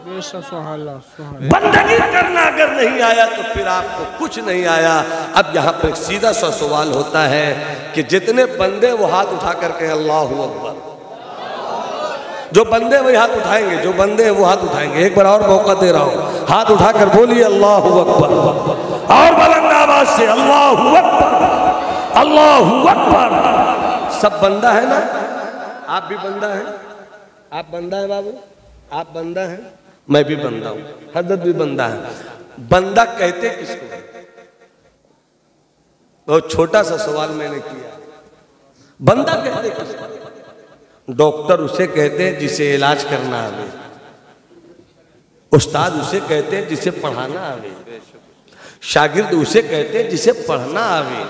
Speaker 1: बंदगी करना अगर नहीं आया तो फिर आपको कुछ नहीं आया। अब यहाँ पर एक सीधा सा सवाल होता है कि जितने बंदे वो हाथ उठा करके अल्लाहू अकबर, जो बंदे वही हाथ उठाएंगे, जो बंदे वो हाथ उठाएंगे। एक बार और मौका दे रहा हूँ, हाथ उठाकर बोलिए अल्लाहू अकबर, और बुलंद आवाज से अल्लाहू अकबर, अल्लाहू अकबर। सब बंदा है ना? आप भी बंदा है, आप बंदा है बाबू, आप बंदा है, मैं भी बंदा हूँ, हजरत भी बंदा है। बंदा कहते किसको? बहुत छोटा सा सवाल मैंने किया। बंदा कहते किसको? डॉक्टर उसे कहते हैं जिसे इलाज करना आवे, उस्ताद उसे कहते हैं जिसे पढ़ाना आवे, शागिर्द उसे कहते हैं जिसे पढ़ना आवे,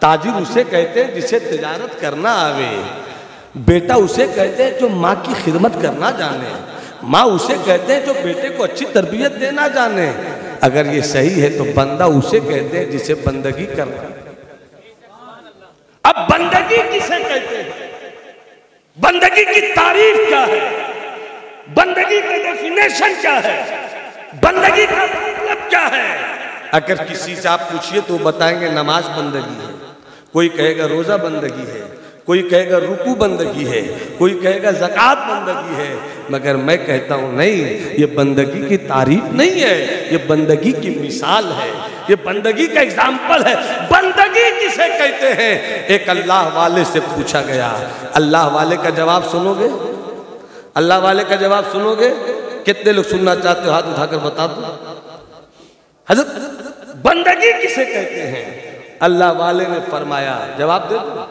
Speaker 1: ताजिर उसे कहते हैं जिसे तिजारत करना आवे, बेटा उसे कहते हैं जो माँ की खिदमत करना जाने, माँ उसे कहते हैं जो बेटे को अच्छी तरबियत देना जाने। अगर ये सही है तो बंदा उसे कहते हैं जिसे बंदगी करना। अब बंदगी किसे कहते हैं? बंदगी की तारीफ क्या है? बंदगी का डेफिनेशन क्या है? बंदगी का मतलब क्या है? अगर किसी से आप पूछिए तो बताएंगे नमाज बंदगी है, कोई कहेगा रोजा बंदगी है, कोई कहेगा रुकू बंदगी है, कोई कहेगा ज़कात बंदगी है। मगर मैं कहता हूं नहीं, ये बंदगी की तारीफ नहीं है, ये बंदगी की मिसाल है, ये बंदगी का एग्जाम्पल है। बंदगी किसे कहते हैं? एक अल्लाह वाले से पूछा गया। अल्लाह वाले का जवाब सुनोगे? अल्लाह वाले का जवाब सुनोगे? कितने लोग सुनना चाहते हो? हाथ उठाकर बता दो। हजरत बंदगी किसे कहते हैं? अल्लाह वाले ने फरमाया, जवाब दे दो।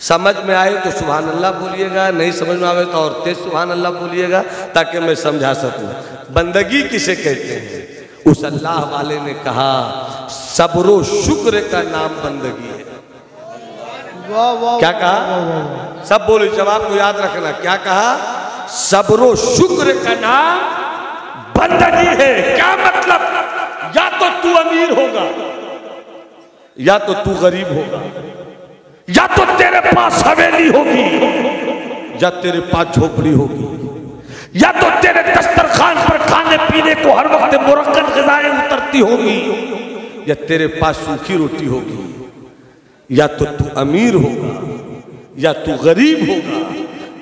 Speaker 1: समझ में आए तो सुभान अल्लाह बोलिएगा, नहीं समझ में आए तो और तेज सुभान अल्लाह बोलिएगा, ताकि मैं समझा सकूं। बंदगी किसे कहते हैं? उस अल्लाह वाले ने कहा सब्र शुक्र का नाम बंदगी है। क्या कहा? सब बोले, जवाब को याद रखना। क्या कहा? सब्र शुक्र का नाम बंदगी है। क्या मतलब? या तो तू अमीर होगा, या तो तू गरीब होगा, या तो तेरे पास हवेली होगी, या तेरे पास झोपड़ी होगी, या तो तेरे दस्तरखान पर खाने पीने को हर वक्त मुरक्कत ग़िज़ाएं उतरती होगी, या तेरे पास सूखी रोटी होगी। या तो तू अमीर होगा, या तू गरीब होगा।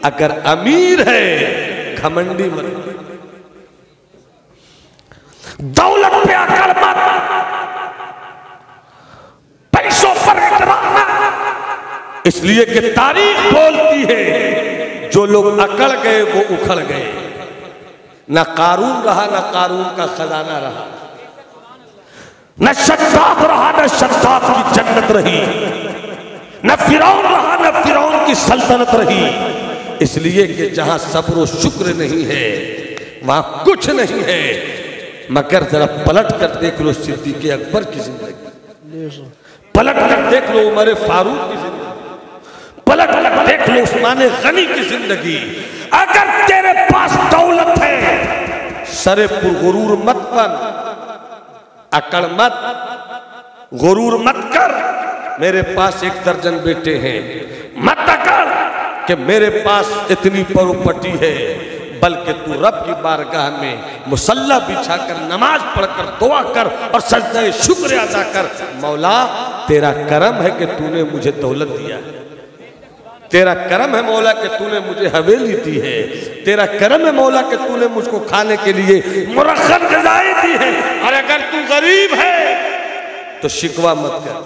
Speaker 1: अगर अमीर है घमंडी मत, दौलत पे अकड़ मत, पैसों पर इतराना। इसलिए कि तारीख बोलती है जो लोग अकड़ गए वो उखड़ गए। न कारून रहा, न कारून का खजाना रहा, न शद्दाद रहा, न शद्दाद की जन्नत रही, न फिरौन रहा, न फिरौन की सल्तनत रही। इसलिए कि जहां सब्र और शुक्र नहीं है वहां कुछ नहीं है। मगर जरा पलट कर देख लो सिद्दीक़ अकबर की जिंदगी, पलट कर देख लो उमर फारूक की जिंदगी, पलट कर देख लो उस्मान गनी की जिंदगी। अगर तेरे पास दौलत है, सरे पुरगुरूर मत बन, अकड़ मत, गुरूर मत कर। मेरे पास 1 दर्जन बेटे हैं, मत अकड़ कि मेरे पास इतनी प्रॉपर्टी है, बल्कि तू रब की बारगाह में मुसल्ला बिछाकर नमाज पढ़कर दुआ कर और सजदा शुक्र अदा कर। मौला तेरा करम है कि तूने मुझे दौलत दिया है, तेरा करम है मौला कि तूने मुझे हवेली दी है, तेरा करम है मौला कि तूने मुझको खाने के लिए मुरक्कत ग़िज़ाएं दी है। और अगर तू गरीब है तो शिकवा मत कर,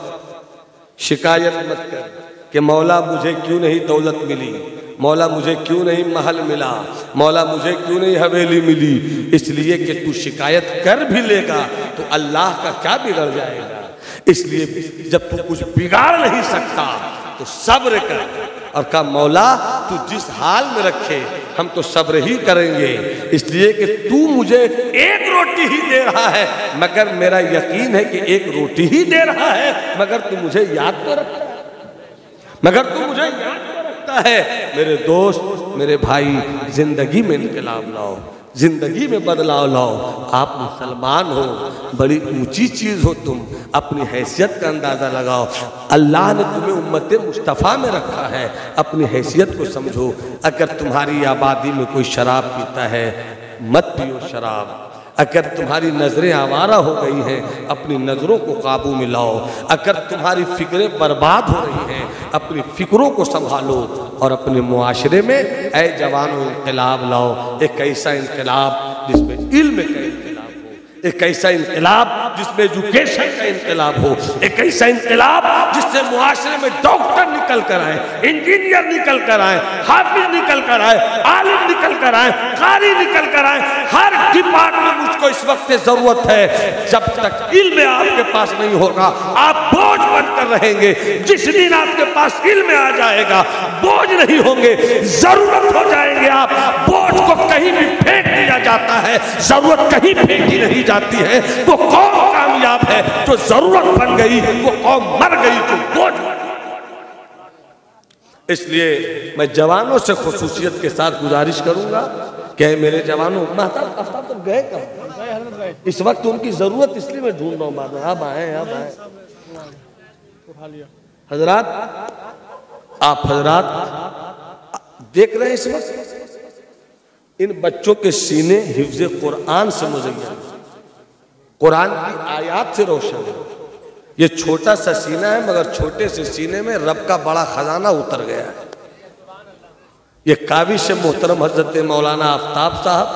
Speaker 1: शिकायत मत कर कि मौला मुझे क्यों नहीं दौलत मिली, मौला मुझे क्यों नहीं महल मिला, मौला मुझे क्यों नहीं हवेली मिली। इसलिए कि तू शिकायत कर भी लेगा तो अल्लाह का क्या बिगड़ जाएगा। इसलिए जब तू कुछ बिगाड़ नहीं सकता तो सब्र कर और कहा मौला तू जिस हाल में रखे हम तो सब्र ही करेंगे। इसलिए कि तू मुझे 1 रोटी ही दे रहा है, मगर मेरा यकीन है कि 1 रोटी ही दे रहा है, मगर तू मुझे याद तो रखता है, मगर तू मुझे याद तो रखता है। मेरे दोस्त, मेरे भाई, जिंदगी में इनकलाब लाओ, जिंदगी में बदलाव लाओ। आप मुसलमान हो, बड़ी ऊंची चीज हो, तुम अपनी हैसियत का अंदाजा लगाओ। अल्लाह ने तुम्हें उम्मत मुस्तफ़ा में रखा है, अपनी हैसियत को समझो। अगर तुम्हारी आबादी में कोई शराब पीता है, मत पियो शराब। अगर तुम्हारी नज़रें आवारा हो गई हैं, अपनी नज़रों को काबू में लाओ। अगर तुम्हारी फिक्रें बर्बाद हो रही हैं, अपनी फिक्रों को संभालो और अपने मुआशरे में ऐ जवानों इनकलाब लाओ। एक ऐसा इनकलाब जिसमें इल्म का इनकलाब हो, एक ऐसा इनकलाब जिसमें एजुकेशन का इनकलाब हो, एक ऐसा इनकलाब जिससे मुआशरे में डॉक्टर
Speaker 3: निकल कर आए, इंजीनियर निकल कर आए, हाफिज निकल कर आए, आलिम निकल कर आए, कारी निकल कर आए। हर डिपार्टमेंट मुझको इस वक्त जरूरत है। जब तक इल्म आपके पास नहीं होगा आप बोझ बनकर रहेंगे। जिस दिन आपके पास इल्म आ जाएगा बोझ नहीं होंगे, जरूरत हो जाएंगे आप। बोझ को कहीं भी फेंक दिया जाता है, जरूरत कहीं फेंकी नहीं जाती है। वो कौम कामयाब है जो जरूरत बन गई, वो कौम मर गई जो बोझ बन गई। इसलिए मैं जवानों से खुसूसियत के साथ गुजारिश करूंगा कि मेरे जवानों, महताब आफ्ताब तो गए कहाँ? इस वक्त उनकी जरूरत इसलिए मैं ढूंढ रहा हूँ। बाद में अब आए, अब आए हजरात। आप हजरात देख रहे हैं इस वक्त इन बच्चों के सीने हिफ्ज़ कुरान से मुज़य्यन, कुरान की आयत से रोशन है। ये छोटा सा सीना है मगर छोटे से सीने में रब का बड़ा खजाना उतर गया है। ये काबिश मोहतरम हजरत मौलाना आफ्ताब साहब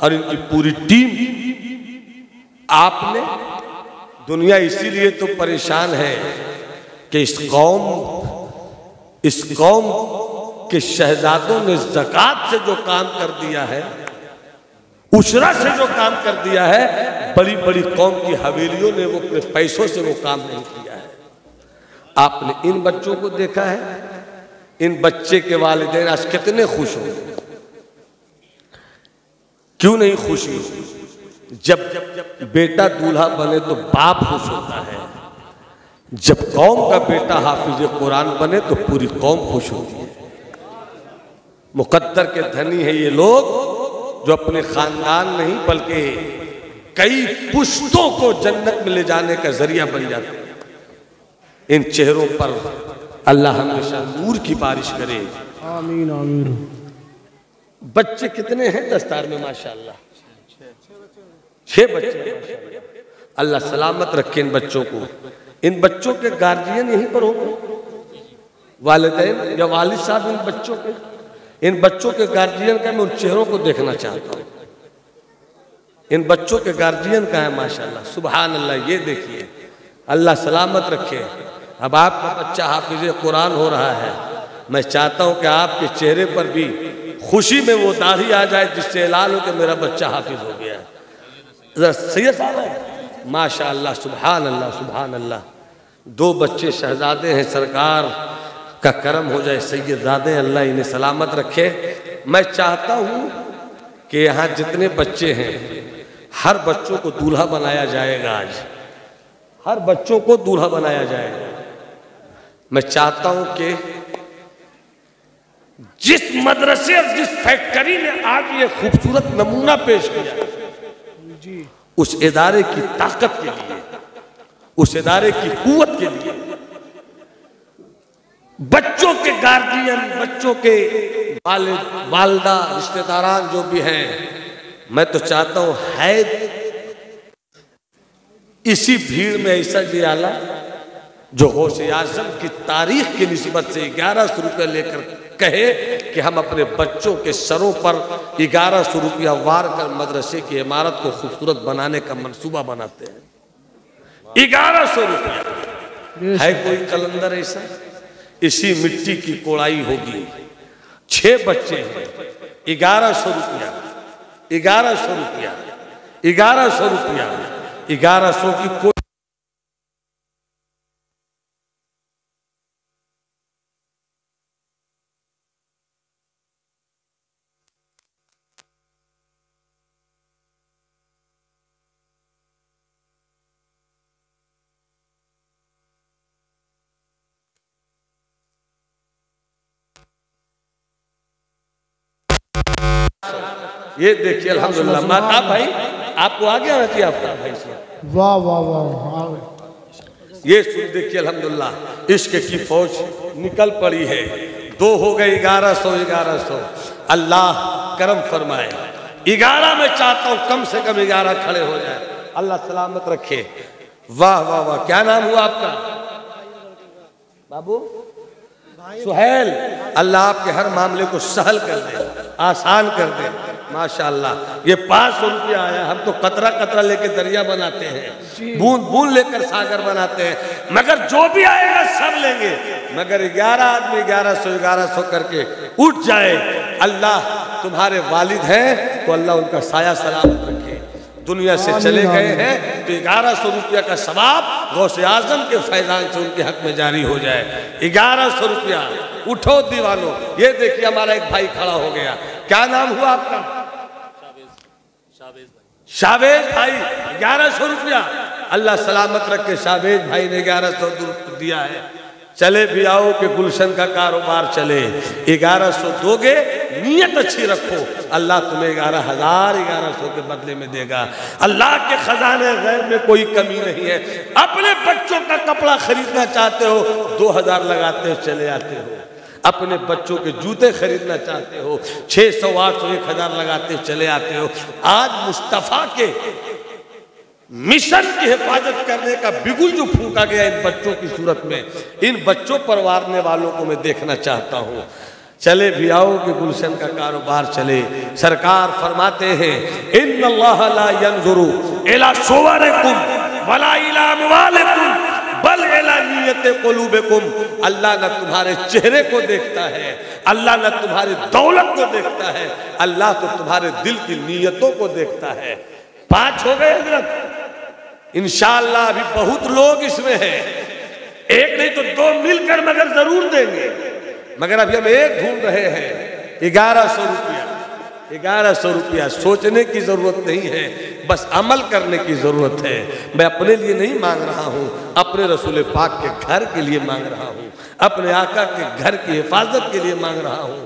Speaker 3: और इनकी पूरी टीम। आपने दुनिया इसीलिए तो परेशान है कि इस कौम के शहजादों ने ज़कात से जो काम कर दिया है, उशरा से जो काम कर दिया है, बड़ी बड़ी कौम की हवेलियों ने वो अपने पैसों से वो काम नहीं किया है। आपने इन बच्चों को देखा है, इन बच्चे के वालिदैन आज कितने खुश हो। क्यों नहीं खुशी? जब बेटा दूल्हा बने तो बाप खुश होता है, जब कौम का बेटा हाफिज कुरान बने तो पूरी कौम खुश होती है। मुकद्दर के धनी है ये लोग जो अपने खानदान नहीं बल्कि कई पुश्तों को जन्नत में ले जाने का जरिया बन जाते हैं। इन चेहरों पर अल्लाह हमेशा नूर की बारिश करे।
Speaker 4: आमीन आमीन।
Speaker 3: बच्चे कितने हैं दस्तार में? माशाअल्लाह 6 बच्चे। अल्लाह सलामत रखे इन बच्चों को। इन बच्चों के गार्जियन यहीं पर होंगे, वालिदैन या वालिद साहब इन बच्चों के। इन बच्चों के गार्जियन का मैं उन चेहरों को देखना चाहता हूँ। इन बच्चों के गार्जियन का है माशाल्लाह, सुभान अल्लाह। ये देखिए, अल्लाह सलामत रखे। अब आपका बच्चा हाफिज कुरान हो रहा है। मैं चाहता हूँ कि आपके चेहरे पर भी खुशी में वो दाढ़ी आ जाए जिससे ऐलान हो कि मेरा बच्चा हाफिज हो गया है। सैयद साहब माशाल्लाह, सुभान अल्लाह, सुभान अल्लाह। 2 बच्चे शहजादे हैं, सरकार का करम हो जाए। सैयदजादे, अल्लाह इन्हें सलामत रखे। मैं चाहता हूँ कि यहाँ जितने बच्चे हैं हर बच्चों को दूल्हा बनाया जाएगा। आज हर बच्चों को दूल्हा बनाया जाएगा। मैं चाहता हूँ कि जिस मदरसे और जिस फैक्ट्री ने आज ये खूबसूरत नमूना पेश किया, उस इदारे की ताकत के लिए, उस इदारे की कुव्वत के लिए बच्चों के गार्जियन, बच्चों के वालिद वालदा, रिश्तेदारान जो भी हैं, मैं तो चाहता हूं है इसी भीड़ में ऐसा जियाला जो गौसे आज़म की तारीख की निस्बत से 1100 रुपये लेकर कहे कि हम अपने बच्चों के सरों पर 1100 रुपया वार कर मदरसे की इमारत को खूबसूरत बनाने का मंसूबा बनाते हैं। 1100 रुपया है कोई कलंदर ऐसा? इसी मिट्टी की कोड़ाई होगी। 6 बच्चे हैं, 1100 रुपया, 1100 रुपया, 1100 रुपया, 1100 की कोई ये देखिए अल्हम्दुलिल्लाह। माता भाई आपको आ गया ना आफ्ताब भाई से?
Speaker 4: वाह वाह वाह।
Speaker 3: ये सुन देखिए अल्हम्दुलिल्लाह, इश्क की फौज निकल पड़ी है। 2 हो गए, 1100 1100। अल्लाह करम फरमाए। 11 में चाहता हूँ कम से कम 11 खड़े हो जाए। अल्लाह सलामत रखे। वाह वाह वाह। क्या नाम हुआ आपका? बाबू सुहेल। अल्लाह आपके हर मामले को सहल कर दे, आसान कर दे।
Speaker 1: माशाल्लाह। ये 500 रुपया आया। हम तो कतरा कतरा लेके दरिया बनाते हैं, बूंद बूंद लेकर सागर बनाते हैं, मगर जो भी आएगा सब लेंगे। मगर 11 आदमी 1100 करके उठ जाए। अल्लाह तुम्हारे वालिद हैं तो अल्लाह उनका साया सलामत रखे। दुनिया से चले गए हैं तो 1100 रुपया का सवाब गौसे आजम के फैजान से उनके हक में जारी हो जाए। 1100 रुपया। उठो दीवानों। ये देखिए हमारा एक भाई खड़ा हो गया। क्या नाम हुआ आपका? शावेज भाई। 1100 रुपया अल्लाह सलामत रखे। शावेज भाई ने 1100 दिया है। चले भी आओ कि गुलशन का कारोबार चले। 1100 दोगे, नीयत अच्छी रखो, अल्लाह तुम्हें 11,100 के बदले में देगा। अल्लाह के खजाने गैब में कोई कमी नहीं है। अपने बच्चों का कपड़ा खरीदना चाहते हो, 2000 लगाते हो चले आते हो। अपने बच्चों के जूते खरीदना चाहते हो, 600, 800, 1000 लगाते चले आते हो। आज मुस्तफा के मिशन की हिफाजत करने का बिगुल जो फूंका गया इन बच्चों की सूरत में, इन बच्चों पर वारने वालों को मैं देखना चाहता हूँ। चले भी आओ कि गुलशन का कारोबार चले। सरकार फरमाते हैं इन्नल्लाह ला यंजुरु इला सुवरिकुम वला इला अमवालिकुम बल इला नियत कुलूबिकुम। अल्लाह न तुम्हारे चेहरे को देखता है, अल्लाह न तुम्हारी दौलत को देखता है, अल्लाह तो तुम्हारे दिल की नीयतों को देखता है। 5 हो गए हजरत। इंशाअल्लाह अभी बहुत लोग इसमें हैं, एक नहीं तो 2 मिलकर मगर जरूर देंगे। मगर अभी हम एक ढूंढ रहे हैं। 1100 रुपया। 1100 रुपया। सोचने की जरूरत नहीं है, बस अमल करने की जरूरत है। मैं अपने लिए नहीं मांग रहा हूं, अपने रसूल पाक के घर के लिए मांग रहा हूं, अपने आका के घर की हिफाजत के लिए मांग रहा हूं।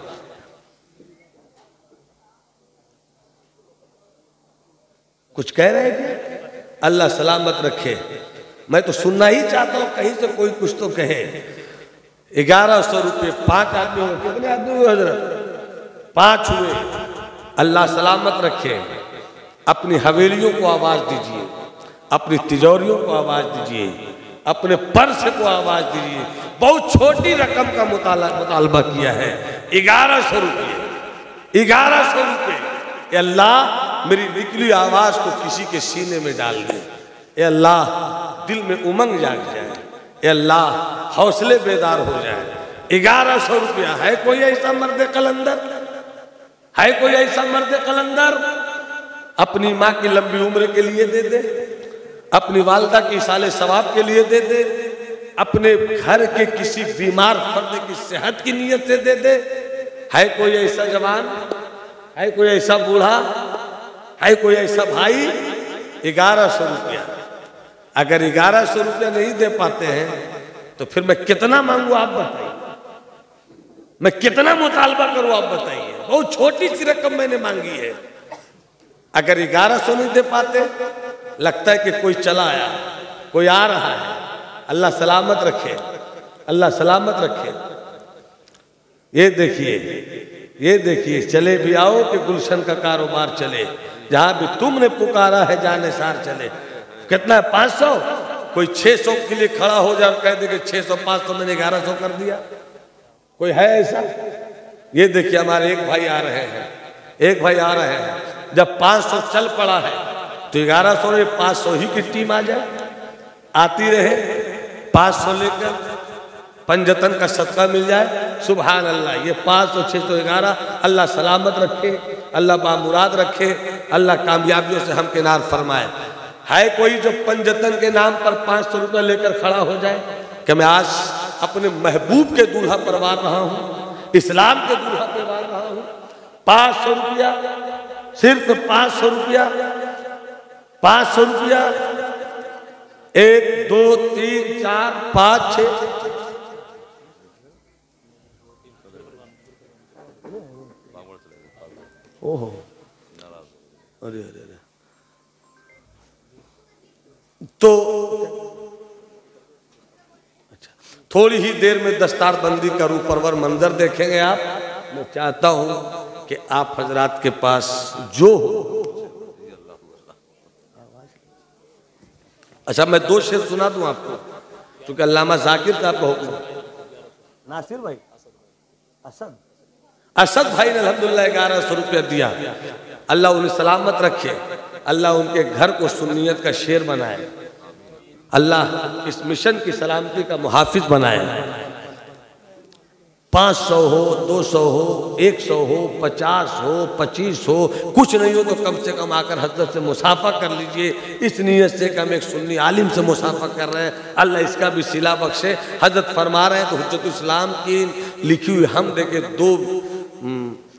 Speaker 1: कुछ कह रहे हैं? अल्लाह सलामत रखे। मैं तो सुनना ही चाहता हूं, कहीं से कोई कुछ तो कहे। 1100 रुपये। 5 आदमी हुए। कितने आदमी हुए हजरत? 5 हुए। अल्लाह सलामत रखे। अपनी हवेलियों को आवाज दीजिए, अपनी तिजोरियों को आवाज दीजिए, अपने पर्स को आवाज दीजिए। बहुत छोटी रकम का मुतालबा किया है। 1100 रुपये। 1100 रुपये। अल्लाह मेरी निकली आवाज को किसी के सीने में डाल दे। ए अल्लाह दिल में उमंग जाग जाए। ए अल्लाह हौसले बेदार हो जाए। 1100 रुपया। है कोई ऐसा मर्द कलंदर? है कोई ऐसा मर्द कलंदर? अपनी माँ की लंबी उम्र के लिए दे दे, अपनी वालदा की साले सवाब के लिए दे दे, अपने घर के किसी बीमार फर्द की सेहत की नीयत से दे दे। है कोई ऐसा जवान? है कोई ऐसा बूढ़ा? है कोई ऐसा भाई? 1100 रुपया। अगर 1100 रुपया नहीं दे पाते हैं तो फिर मैं कितना मांगू आप बताइए? मैं कितना मुतालबा करूं आप बताइए? बहुत छोटी सी रकम मैंने मांगी है। अगर 1100 नहीं दे पाते, लगता है कि कोई चला आया, कोई आ रहा है। अल्लाह सलामत रखे, अल्लाह सलामत रखे। ये देखिए, ये देखिए। चले भी आओ कि गुलशन का कारोबार चले। जहां भी तुमने पुकारा है जाने सार चले। कितना है? 500। कोई 600 के लिए खड़ा हो जाए और कह दे कि 600 500 मैंने 1100 कर दिया। कोई है ऐसा? ये देखिए हमारे एक भाई आ रहे हैं, एक भाई आ रहे हैं। जब 500 चल पड़ा है तो 1100 में 500 ही की टीम आ जाए, आती रहे। 500 लेकर पंजतन का सदका मिल जाए। सुभान अल्लाह। ये 500 611। अल्लाह सलामत रखे, अल्लाह बामुराद रखे, अल्लाह कामयाबियों से हमकिनार फरमाए। है कोई जो पंजतन के नाम पर 500 रुपया लेकर खड़ा हो जाए कि मैं आज अपने महबूब के दूल्हा पर वार रहा हूं, इस्लाम के दूल्हा पर वार रहा हूं। 500 रुपया। सिर्फ 500 रुपया। 500 रुपया। 1 2 3 4 5 6। ओहो, अरे अरे अरे। तो अच्छा, थोड़ी ही देर में दस्तारबंदी का रूपरवर मंजर देखेंगे आप। मैं चाहता हूं कि आप हजरात के पास जो हो। अच्छा, मैं 2 शेर सुना दूं आपको, क्योंकि अल्लामा जाकिर साहब का हुक्म। नासिर भाई, असद भाई ने अल्हम्दुलिल्लाह 1100 रुपया दिया। अल्लाह उन्हें सलामत रखे, अल्लाह उनके घर को सुन्नियत का शेर बनाए, अल्लाह इस मिशन की सलामती का मुहाफिज बनाए। 500 हो, 200 हो, 100 हो, 50 हो, 25 हो, कुछ नहीं हो तो कम से कम आकर हजरत से मुसाफा कर लीजिए, इस नीयत से कि हम एक सुन्नी आलिम से मुसाफा कर रहे हैं, अल्लाह इसका भी सिला बख्शे। हजरत फरमा रहे हैं तो हुज्जतुल इस्लाम की लिखी हुई हम देखे 2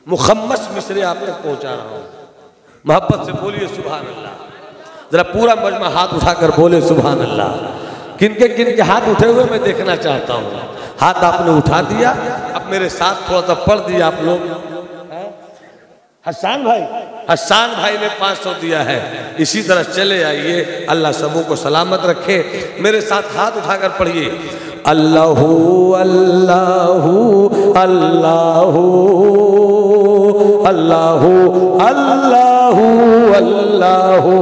Speaker 1: मुखम्मस मिसरे आप तक पहुँचा रहा हूँ। मोहब्बत से बोलिए सुभान अल्लाह। जरा पूरा मजमा हाथ उठाकर बोले सुभान अल्लाह। किनके किनके हाथ उठे हुए मैं देखना चाहता हूँ। हाथ आपने उठा दिया, अब मेरे साथ थोड़ा सा पढ़ दिया आप लोग। हसन भाई ने 500 दिया है, इसी तरह चले आइए, अल्लाह सबों को सलामत रखे। मेरे साथ हाथ उठाकर पढ़िए, अल्लाहू अल्लाहू अल्लाहू अल्लाहू अल्लाहू अल्लाहू।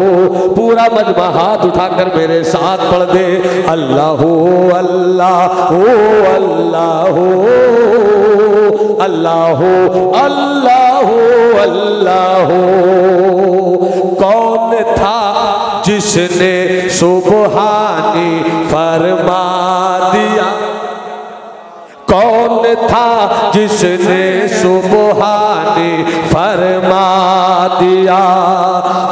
Speaker 1: पूरा मजमा हाथ उठाकर मेरे साथ पढ़ दे, अल्लाहू अल्लाहू अल्लाहू अल्लाहू अल्लाहू अल्लाहू। कौन था जिसने सुबहानी फरमा दिया, कौन था जिसने सुबहानी फरमा दिया,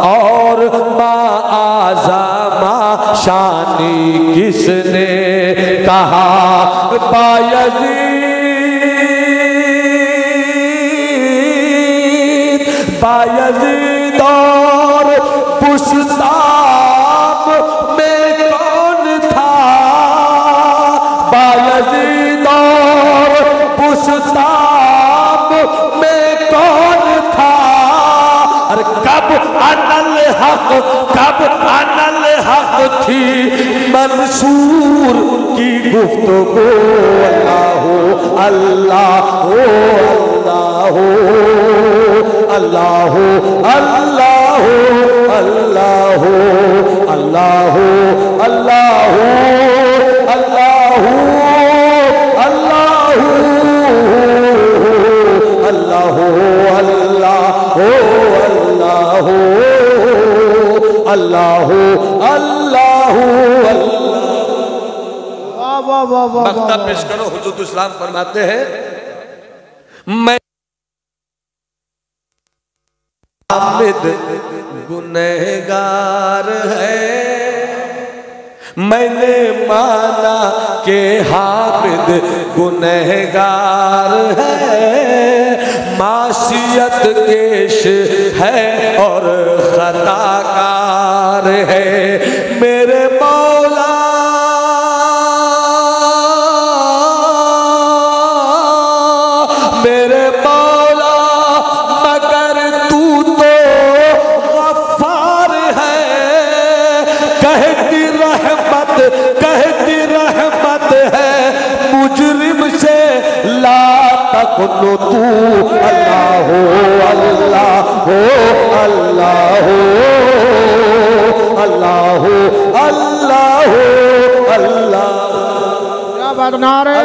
Speaker 1: और माआज़मा शानी किसने कहा, बायज़ीद और पुस्ताम में कौन था, बायज़ीद और पुस्ताम में कौन था। अरे कब अनल हक थी मंसूर की गुफ्तगू, अल्लाहू अल्लाहू अल्लाहू अल्लाहू अल्लाहू अल्लाहू अल्लाहू अल्लाहू अल्लाहू अल्लाहू अल्लाहू अल्लाहू अल्लाहू अल्लाहू। मक्ता पेश करो। हुज्जतुल इस्लाम फरमाते हैं, मैं हामिद गुनहगार है, मैंने माना कि हामिद गुनहगार है, मासियत केश है और खताकार है, मेरे मौला मेरे मौला मगर तू तो गफ्फार है, कहती रहमत है मुजरिम से ला तकुनु तू, अल्लाहू अल्लाहू अल्लाहू अल्लाहू अल्लाहू अल्लाह।
Speaker 4: क्या बात नारे